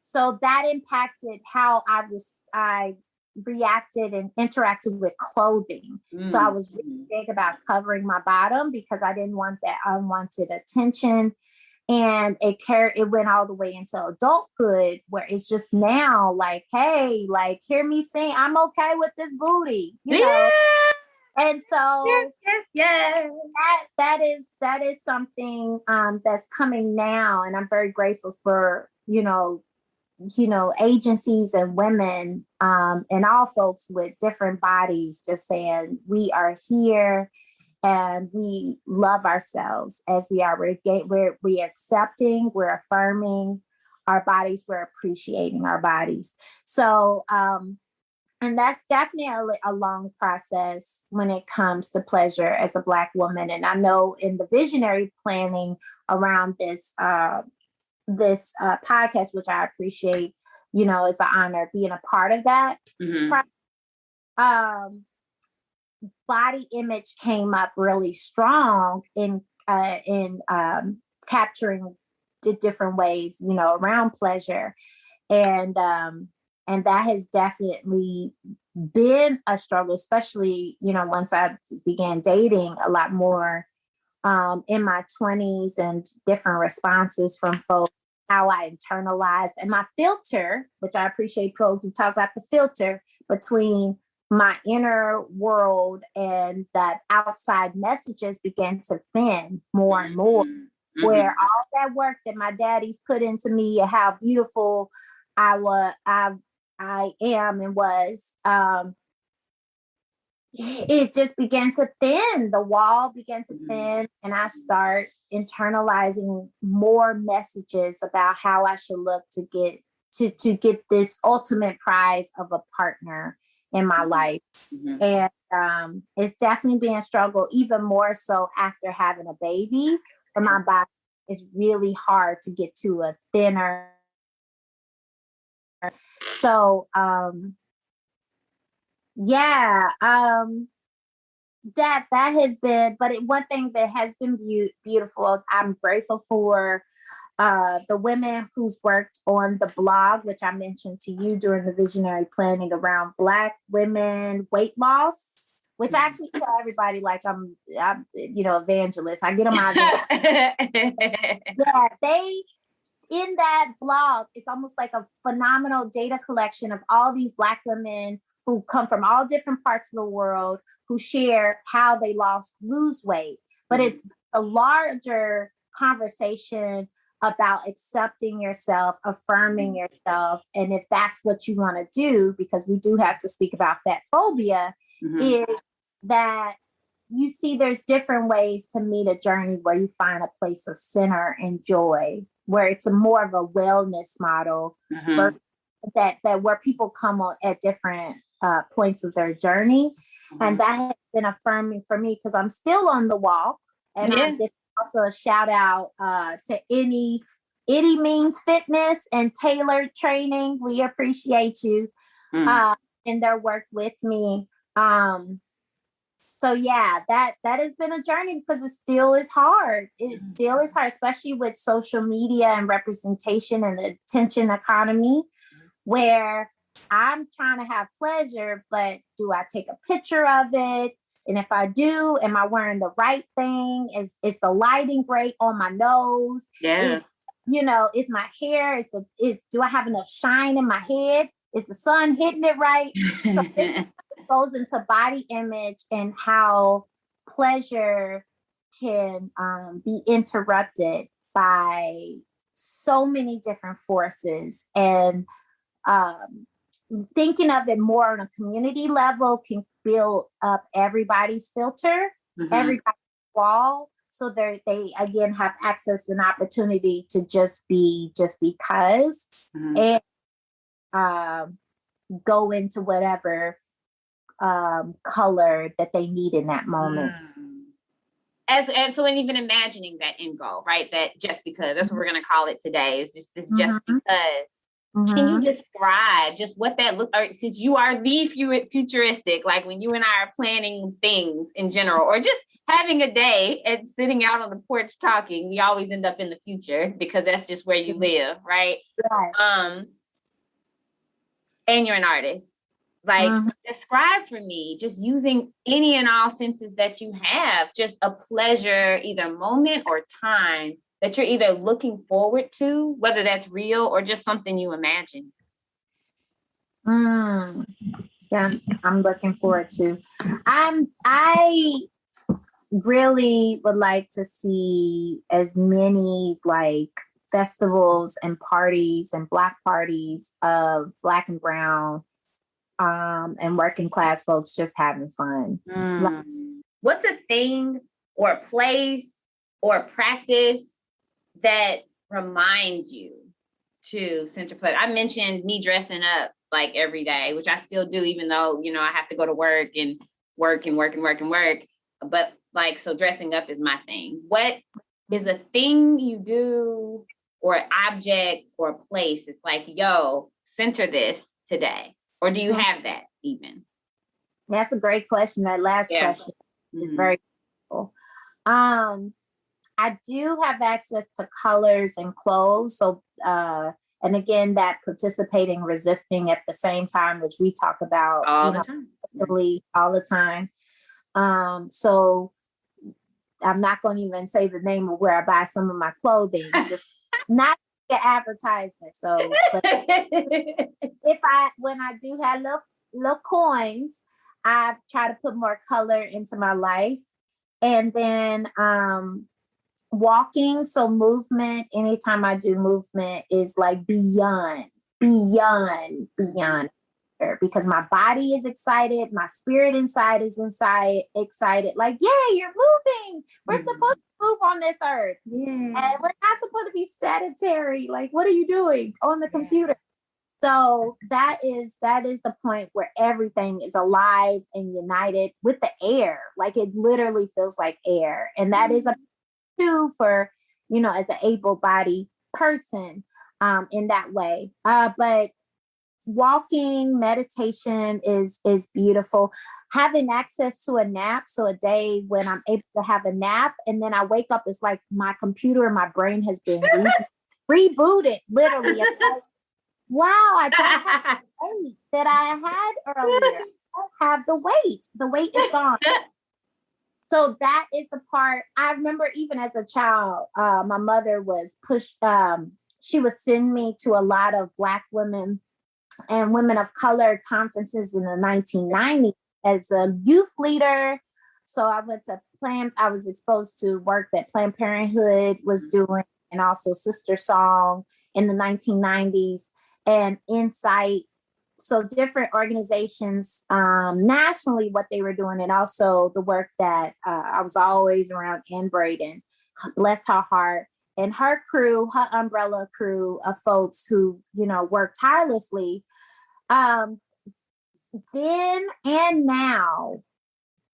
So that impacted how I reacted and interacted with clothing. So I was really big about covering my bottom because I didn't want that unwanted attention. And it went all the way into adulthood, where it's just now like, hey, like, hear me sing. I'm okay with this booty, know. And so that is something that's coming now, and I'm very grateful for agencies and women, and all folks with different bodies, just saying we are here and we love ourselves as we are. We're accepting, we're affirming our bodies, we're appreciating our bodies. So, and that's definitely a long process when it comes to pleasure as a Black woman. And I know in the visionary planning around this podcast, which I appreciate, it's an honor being a part of that. Body image came up really strong in capturing the different ways, around pleasure. And that has definitely been a struggle, especially, once I began dating a lot more in my 20s, and different responses from folks, how I internalized, and my filter, which I appreciate folks who talk about the filter between my inner world and that outside messages began to thin more and more, where all that work that my daddies put into me and how beautiful I am and was, it just began to thin. The wall began to thin, and I start internalizing more messages about how I should look to get this ultimate prize of a partner in my life. And it's definitely been a struggle, even more so after having a baby. For my body, it's really hard to get to a thinner. So, that has been, but one thing that has been beautiful, I'm grateful for the women who's worked on the blog, which I mentioned to you during the visionary planning around Black women weight loss, which I actually tell everybody like I'm evangelist. I get them out there. In that blog, it's almost like a phenomenal data collection of all these Black women who come from all different parts of the world, who share how they lose weight. But it's a larger conversation about accepting yourself, affirming yourself. And if that's what you want to do, because we do have to speak about fat phobia, is that you see there's different ways to meet a journey where you find a place of center and joy, where it's more of a wellness model, that where people come on at different points of their journey. And that has been affirming for me, because I'm still on the walk. And this is also a shout out to any Means Fitness and Tailored Training. We appreciate you in their work with me. So that has been a journey, because it still is hard. It still is hard, especially with social media and representation and the attention economy, where I'm trying to have pleasure, but do I take a picture of it? And if I do, am I wearing the right thing? Is the lighting great on my nose? Yeah. Is my hair, do I have enough shine in my head? Is the sun hitting it right? So it goes into body image and how pleasure can be interrupted by so many different forces. And thinking of it more on a community level can build up everybody's filter, everybody's wall. So they again have access and opportunity to just because, and go into whatever color that they need in that moment. And so, and even imagining that end goal, right? That just because, that's what we're going to call it today, is just because. Can you describe just what that looks like, since you are the futuristic, like when you and I are planning things in general, or just having a day and sitting out on the porch talking, we always end up in the future because that's just where you live, right? Yes. And you're an artist. Like, describe for me, just using any and all senses that you have, just a pleasure, either moment or time that you're either looking forward to, whether that's real or just something you imagine. Yeah, I'm looking forward to. I really would like to see as many like festivals and parties and Black parties of Black and brown and working class folks just having fun. What's a thing or a place or a practice that reminds you to center pleasure? I mentioned me dressing up like every day, which I still do, even though, you know, I have to go to work and work and work and work and work. But like, so dressing up is my thing. What is a thing you do or an object or a place that's like, yo, center this today? Or do you have that even? That's a great question. That last question is very cool. I do have access to colors and clothes. So, and again, that participating, resisting at the same time, which we talk about all the time. So I'm not going to even say the name of where I buy some of my clothing, just not the advertisement. So when I do have little coins, I try to put more color into my life. And then walking, so movement, anytime I do movement is like beyond, because my body is excited, my spirit inside is excited, like, yay, you're moving. We're supposed to move on this earth. And we're not supposed to be sedentary. Like, what are you doing on the computer? So that is the point where everything is alive and united with the air. Like, it literally feels like air. And that is a too for, you know, as an able-bodied person in that way. But walking, meditation is beautiful. Having access to a nap, so a day when I'm able to have a nap and then I wake up, it's like my computer and my brain has been rebooted, literally. I'm like, wow, I don't have the weight that I had earlier. I don't have the weight. The weight is gone. So that is the part. I remember even as a child, my mother was pushed. She would send me to a lot of Black women and women of color conferences in the 1990s as a youth leader. So I went to I was exposed to work that Planned Parenthood was doing, and also Sister Song in the 1990s, and Insight. So different organizations nationally, what they were doing, and also the work that I was always around Ann Braden, bless her heart, and her crew, her umbrella crew of folks who, you know, work tirelessly. Then and now,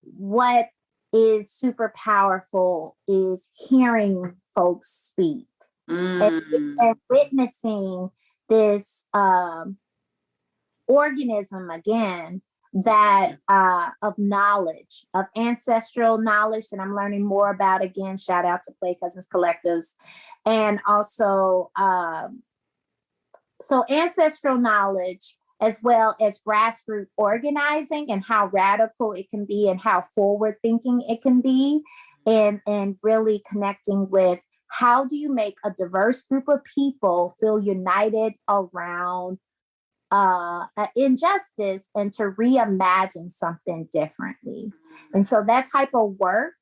what is super powerful is hearing folks speak and witnessing this organism again, that of knowledge, of ancestral knowledge that I'm learning more about. Again, shout out to Play Cousins Collectives. And also, so ancestral knowledge, as well as grassroots organizing and how radical it can be and how forward thinking it can be, and really connecting with how do you make a diverse group of people feel united around injustice and to reimagine something differently. And so that type of work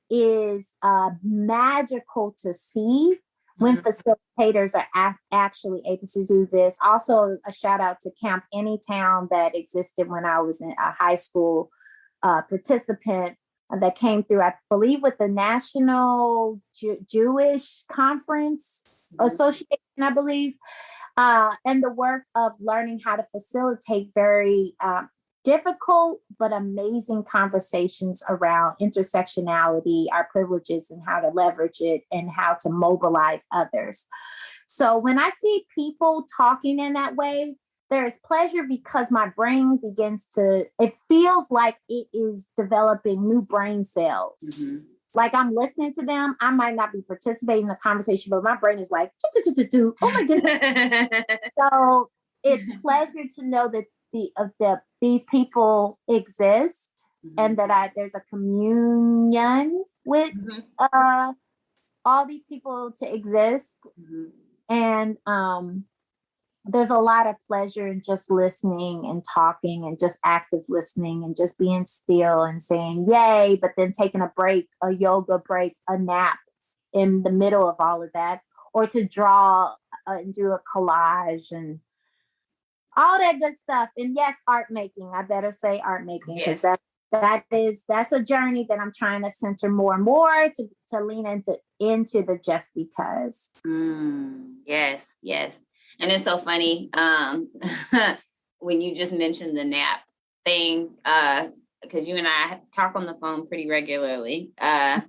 is magical to see when facilitators are actually able to do this. Also, a shout out to Camp Anytown that existed when I was in a high school participant that came through, I believe, with the National Jewish Conference Association, I believe. And the work of learning how to facilitate very difficult but amazing conversations around intersectionality, our privileges, and how to leverage it and how to mobilize others. So when I see people talking in that way, there's pleasure because my brain it feels like it is developing new brain cells. Like I'm listening to them. I might not be participating in the conversation, but my brain is like, oh my goodness. So it's pleasure to know that these people exist and that there's a communion with all these people to exist. And there's a lot of pleasure in just listening and talking and just active listening and just being still and saying yay, but then taking a break, a yoga break, a nap in the middle of all of that, or to draw and do a collage and all that good stuff. And yes, art making. I better say art making, because that's a journey that I'm trying to center more and more to lean into the just because. Yes. And it's so funny when you just mentioned the nap thing, because you and I talk on the phone pretty regularly,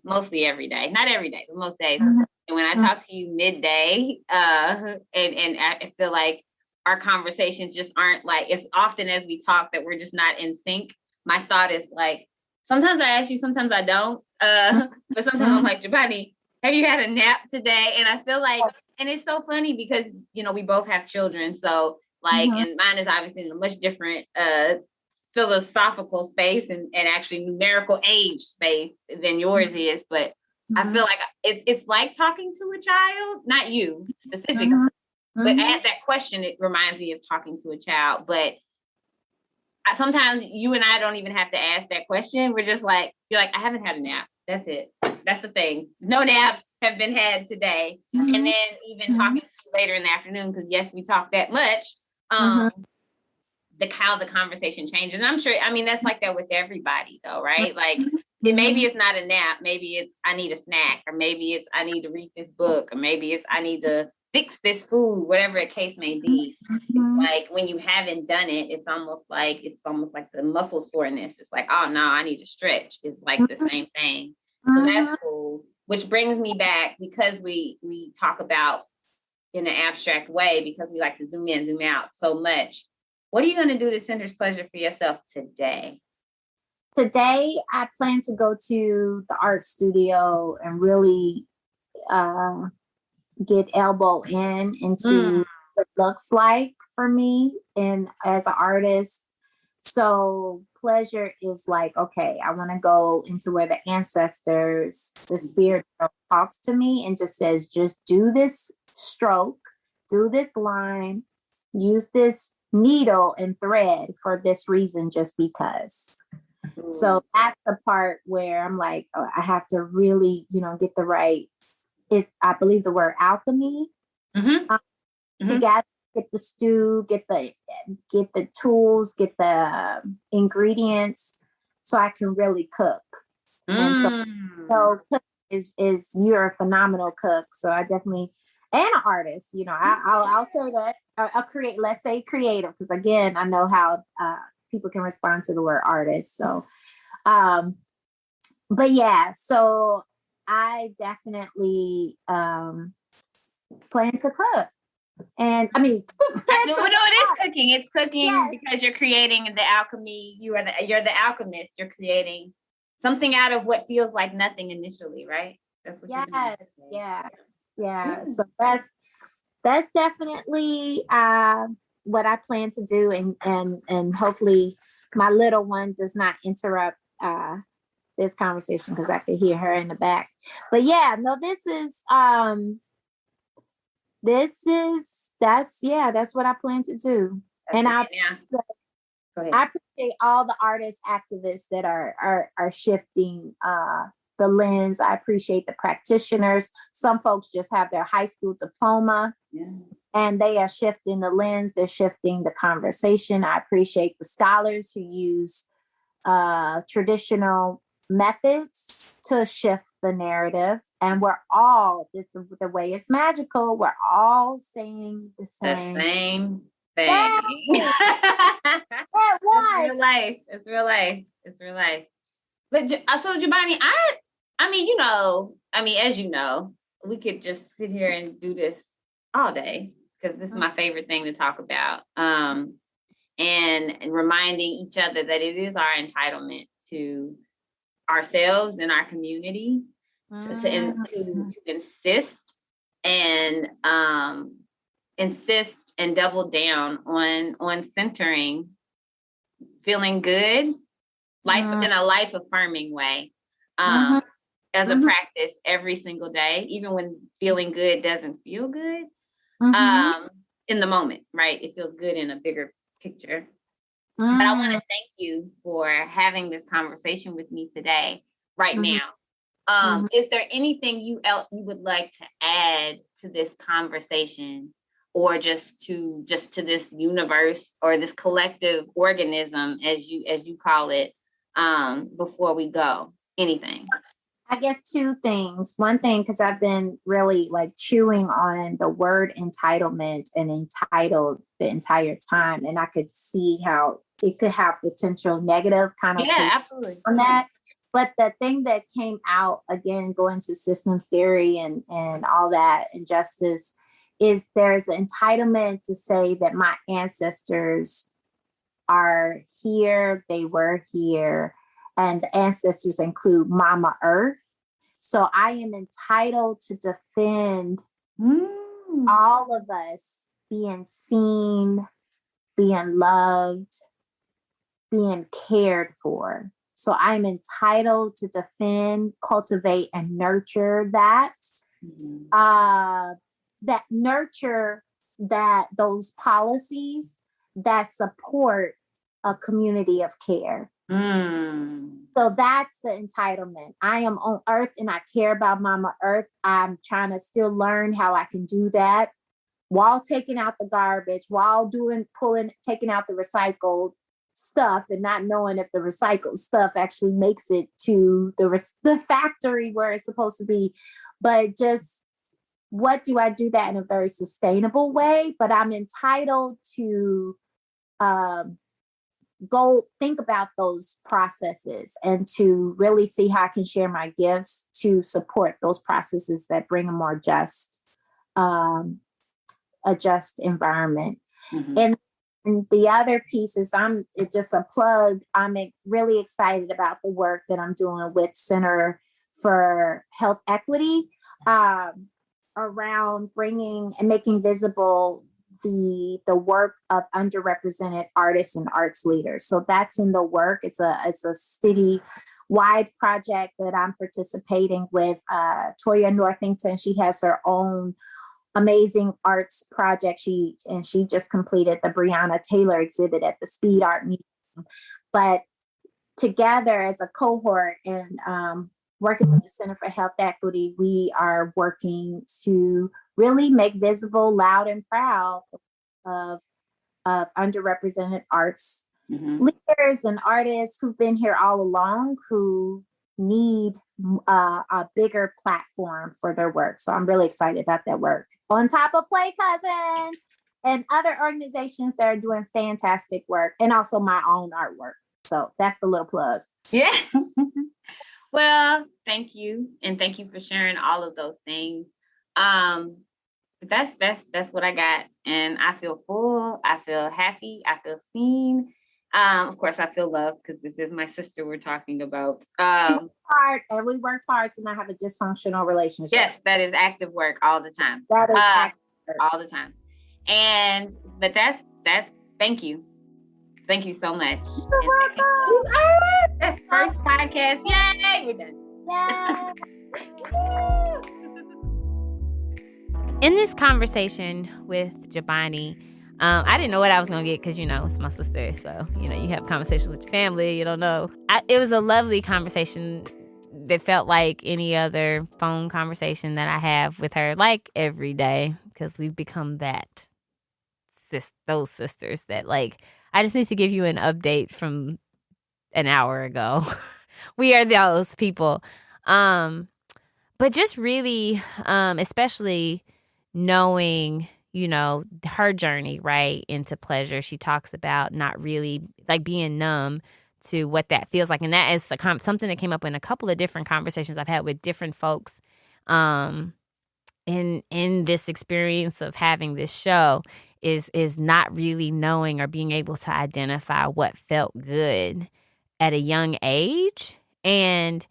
mostly every day, not every day, but most days. And when I talk to you midday, and I feel like our conversations just aren't like, as often as we talk that we're just not in sync. My thought is like, sometimes I ask you, sometimes I don't, but sometimes I'm like, JaBani, have you had a nap today? And I feel like, and it's so funny because, you know, we both have children. So like, and mine is obviously in a much different philosophical space and actually numerical age space than yours is. But I feel like it's like talking to a child, not you specifically, but at that question, it reminds me of talking to a child. But sometimes you and I don't even have to ask that question. We're just like, you're like, I haven't had a nap. That's it. That's the thing. No naps have been had today. And then even talking to you later in the afternoon, because yes, we talk that much. How the conversation changes. And I'm sure, I mean, that's like that with everybody though, right? Like maybe it's not a nap. Maybe it's, I need a snack, or maybe it's, I need to read this book, or maybe it's, I need to fix this food, whatever the case may be. Like when you haven't done it, it's almost like the muscle soreness. It's like, oh no, I need to stretch. It's like the same thing. So that's cool. Which brings me back, because we talk about in an abstract way, because we like to zoom in, zoom out so much. What are you going to do to centers pleasure for yourself today? Today, I plan to go to the art studio and really get elbow into what it looks like for me and as an artist. So pleasure is like, okay, I want to go into where the ancestors, the spirit talks to me and just says, just do this stroke, do this line, use this needle and thread for this reason, just because. So that's the part where I'm like, oh, I have to really, get the right, I believe the word alchemy, together, get the stew, get the tools, get the ingredients, so I can really cook. And so cook is you're a phenomenal cook. So I definitely, and an artist, I'll say that. I'll create, let's say creative, because again, I know how people can respond to the word artist. So, but yeah, so I definitely plan to cook. And I mean, it is cooking. It's cooking because you're creating the alchemy. You're the alchemist. You're creating something out of what feels like nothing initially, right? That's what you're doing. Yeah. So that's definitely what I plan to do, and hopefully my little one does not interrupt this conversation, because I could hear her in the back. But yeah, no, that's what I plan to do. I appreciate all the artists, activists that are shifting the lens. I appreciate the practitioners. Some folks just have their high school diploma and they are shifting the lens. They're shifting the conversation. I appreciate the scholars who use traditional methods to shift the narrative. And we're all, the way it's magical, we're all saying the same thing. It's real life. But so JaBani, as you know, we could just sit here and do this all day, because this is my favorite thing to talk about. And reminding each other that it is our entitlement to ourselves and our community to insist and double down on centering, feeling good, life in a life affirming way, as a practice every single day, even when feeling good doesn't feel good in the moment, right? It feels good in a bigger picture. But I want to thank you for having this conversation with me today, right now. Is there anything you would like to add to this conversation, or just to this universe or this collective organism, as you call it, before we go? Anything? I guess two things. One thing, because I've been really like chewing on the word entitlement and entitled the entire time, and I could see how it could have potential negative connotations absolutely on that. But the thing that came out, again, going to systems theory and all that, and justice, is there's entitlement to say that my ancestors are here, they were here, and the ancestors include Mama Earth. So I am entitled to defend all of us being seen, being loved, being cared for. So I'm entitled to defend, cultivate, and nurture that. That nurture those policies that support a community of care. So that's the entitlement. I am on Earth and I care about Mama Earth. I'm trying to still learn how I can do that while taking out the garbage, while taking out the recycled stuff, and not knowing if the recycled stuff actually makes it to the factory where it's supposed to be. But just, what do I do that in a very sustainable way? But I'm entitled to go think about those processes and to really see how I can share my gifts to support those processes that bring a more just, a just environment. And the other piece is it's just a plug. I'm really excited about the work that I'm doing with Center for Health Equity around bringing and making visible the work of underrepresented artists and arts leaders. So that's in the work. It's a city-wide project that I'm participating with Toya Northington. She has her own amazing arts project. She just completed the Breonna Taylor exhibit at the Speed Art Museum. But together as a cohort and working with the Center for Health Equity, we are working to really make visible, loud, and proud of underrepresented arts leaders and artists who've been here all along, who need a bigger platform for their work. So I'm really excited about that work. On top of Play Cousins and other organizations that are doing fantastic work, and also my own artwork. So that's the little plug. Yeah. Well, thank you. And thank you for sharing all of those things. That's what I got. And I feel full. I feel happy. I feel seen. Of course, I feel loved because this is my sister we're talking about. We worked hard to not have a dysfunctional relationship. Yes, that is active work all the time. That is active work. All the time. But that's thank you. Thank you so much. You're welcome. That's first podcast. Yay! We're done. Yay. In this conversation with JaBani, I didn't know what I was going to get because, it's my sister. So, you have conversations with your family. You don't know. It was a lovely conversation that felt like any other phone conversation that I have with her, like every day, because we've become those sisters that, like, I just need to give you an update from an hour ago. We are those people. But just really, especially knowing, her journey, right, into pleasure. She talks about not really, like, being numb to what that feels like. And that is something that came up in a couple of different conversations I've had with different folks in this experience of having this show is not really knowing or being able to identify what felt good at a young age. And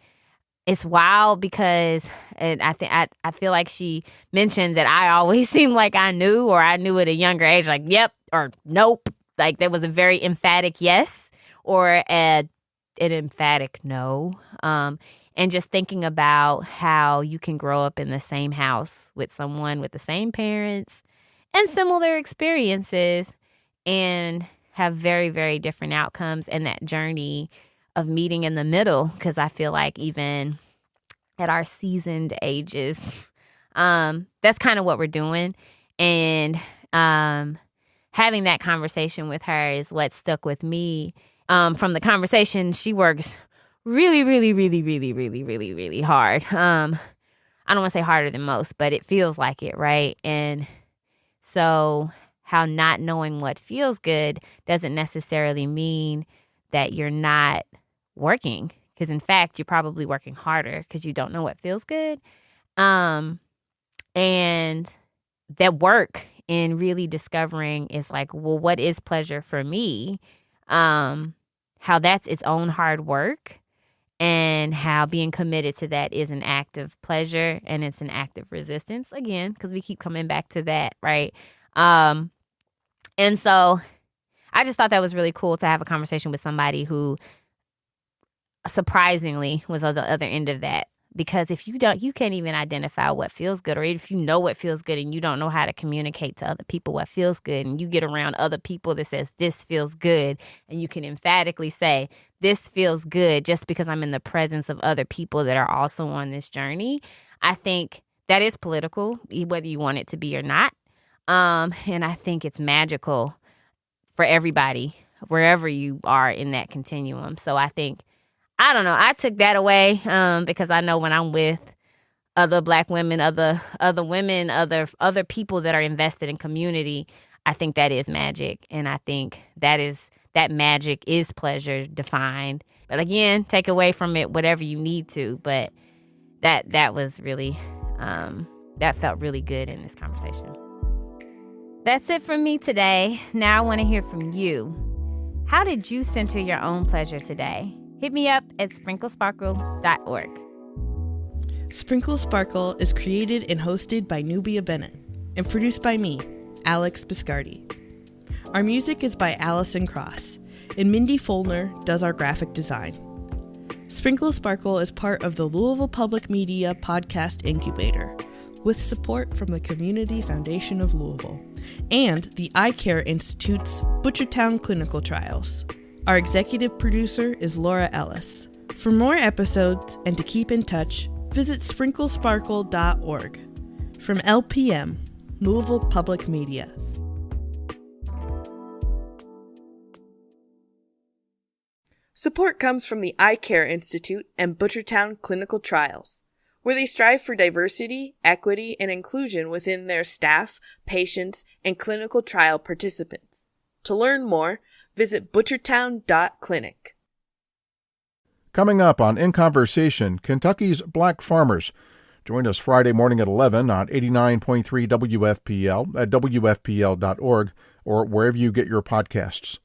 it's wild because I feel like she mentioned that I always seemed like I knew at a younger age, like, yep, or nope. Like there was a very emphatic yes or an emphatic no. And just thinking about how you can grow up in the same house with someone with the same parents and similar experiences and have very, very different outcomes, and that journey of meeting in the middle. Because I feel like even at our seasoned ages. That's kind of what we're doing. And having that conversation with her is what stuck with me. From the conversation, she works really, really, really, really, really, really, really hard. I don't want to say harder than most, but it feels like it, right? And so how not knowing what feels good doesn't necessarily mean that you're not working. Because in fact, you're probably working harder because you don't know what feels good. And that work in really discovering is like, well, what is pleasure for me? How that's its own hard work, and how being committed to that is an act of pleasure and it's an act of resistance, again, because we keep coming back to that, right? And so I just thought that was really cool to have a conversation with somebody who surprisingly was on the other end of that. Because if you can't even identify what feels good, or if you know what feels good and you don't know how to communicate to other people what feels good, and you get around other people that says this feels good, and you can emphatically say this feels good just because I'm in the presence of other people that are also on this journey, I think that is political, whether you want it to be or not. And I think it's magical for everybody, wherever you are in that continuum. So I think, I don't know, I took that away because I know when I'm with other Black women, other women, other people that are invested in community, I think that is magic. And I think that magic is pleasure defined. But again, take away from it whatever you need to. But that was really, that felt really good in this conversation. That's it from me today. Now I want to hear from you. How did you center your own pleasure today? Hit me up at sprinklesparkle.org. Sprinkle Sparkle is created and hosted by Nubia Bennett and produced by me, Alex Biscardi. Our music is by Allison Cross, and Mindy Folner does our graphic design. Sprinkle Sparkle is part of the Louisville Public Media Podcast Incubator, with support from the Community Foundation of Louisville and the Eye Care Institute's Butchertown Clinical Trials. Our executive producer is Laura Ellis. For more episodes and to keep in touch, visit sprinklesparkle.org. From LPM, Louisville Public Media. Support comes from the Eye Care Institute and Butchertown Clinical Trials, where they strive for diversity, equity, and inclusion within their staff, patients, and clinical trial participants. To learn more, visit butchertown.clinic. Coming up on In Conversation, Kentucky's Black Farmers. Join us Friday morning at 11 on 89.3 WFPL at WFPL.org or wherever you get your podcasts.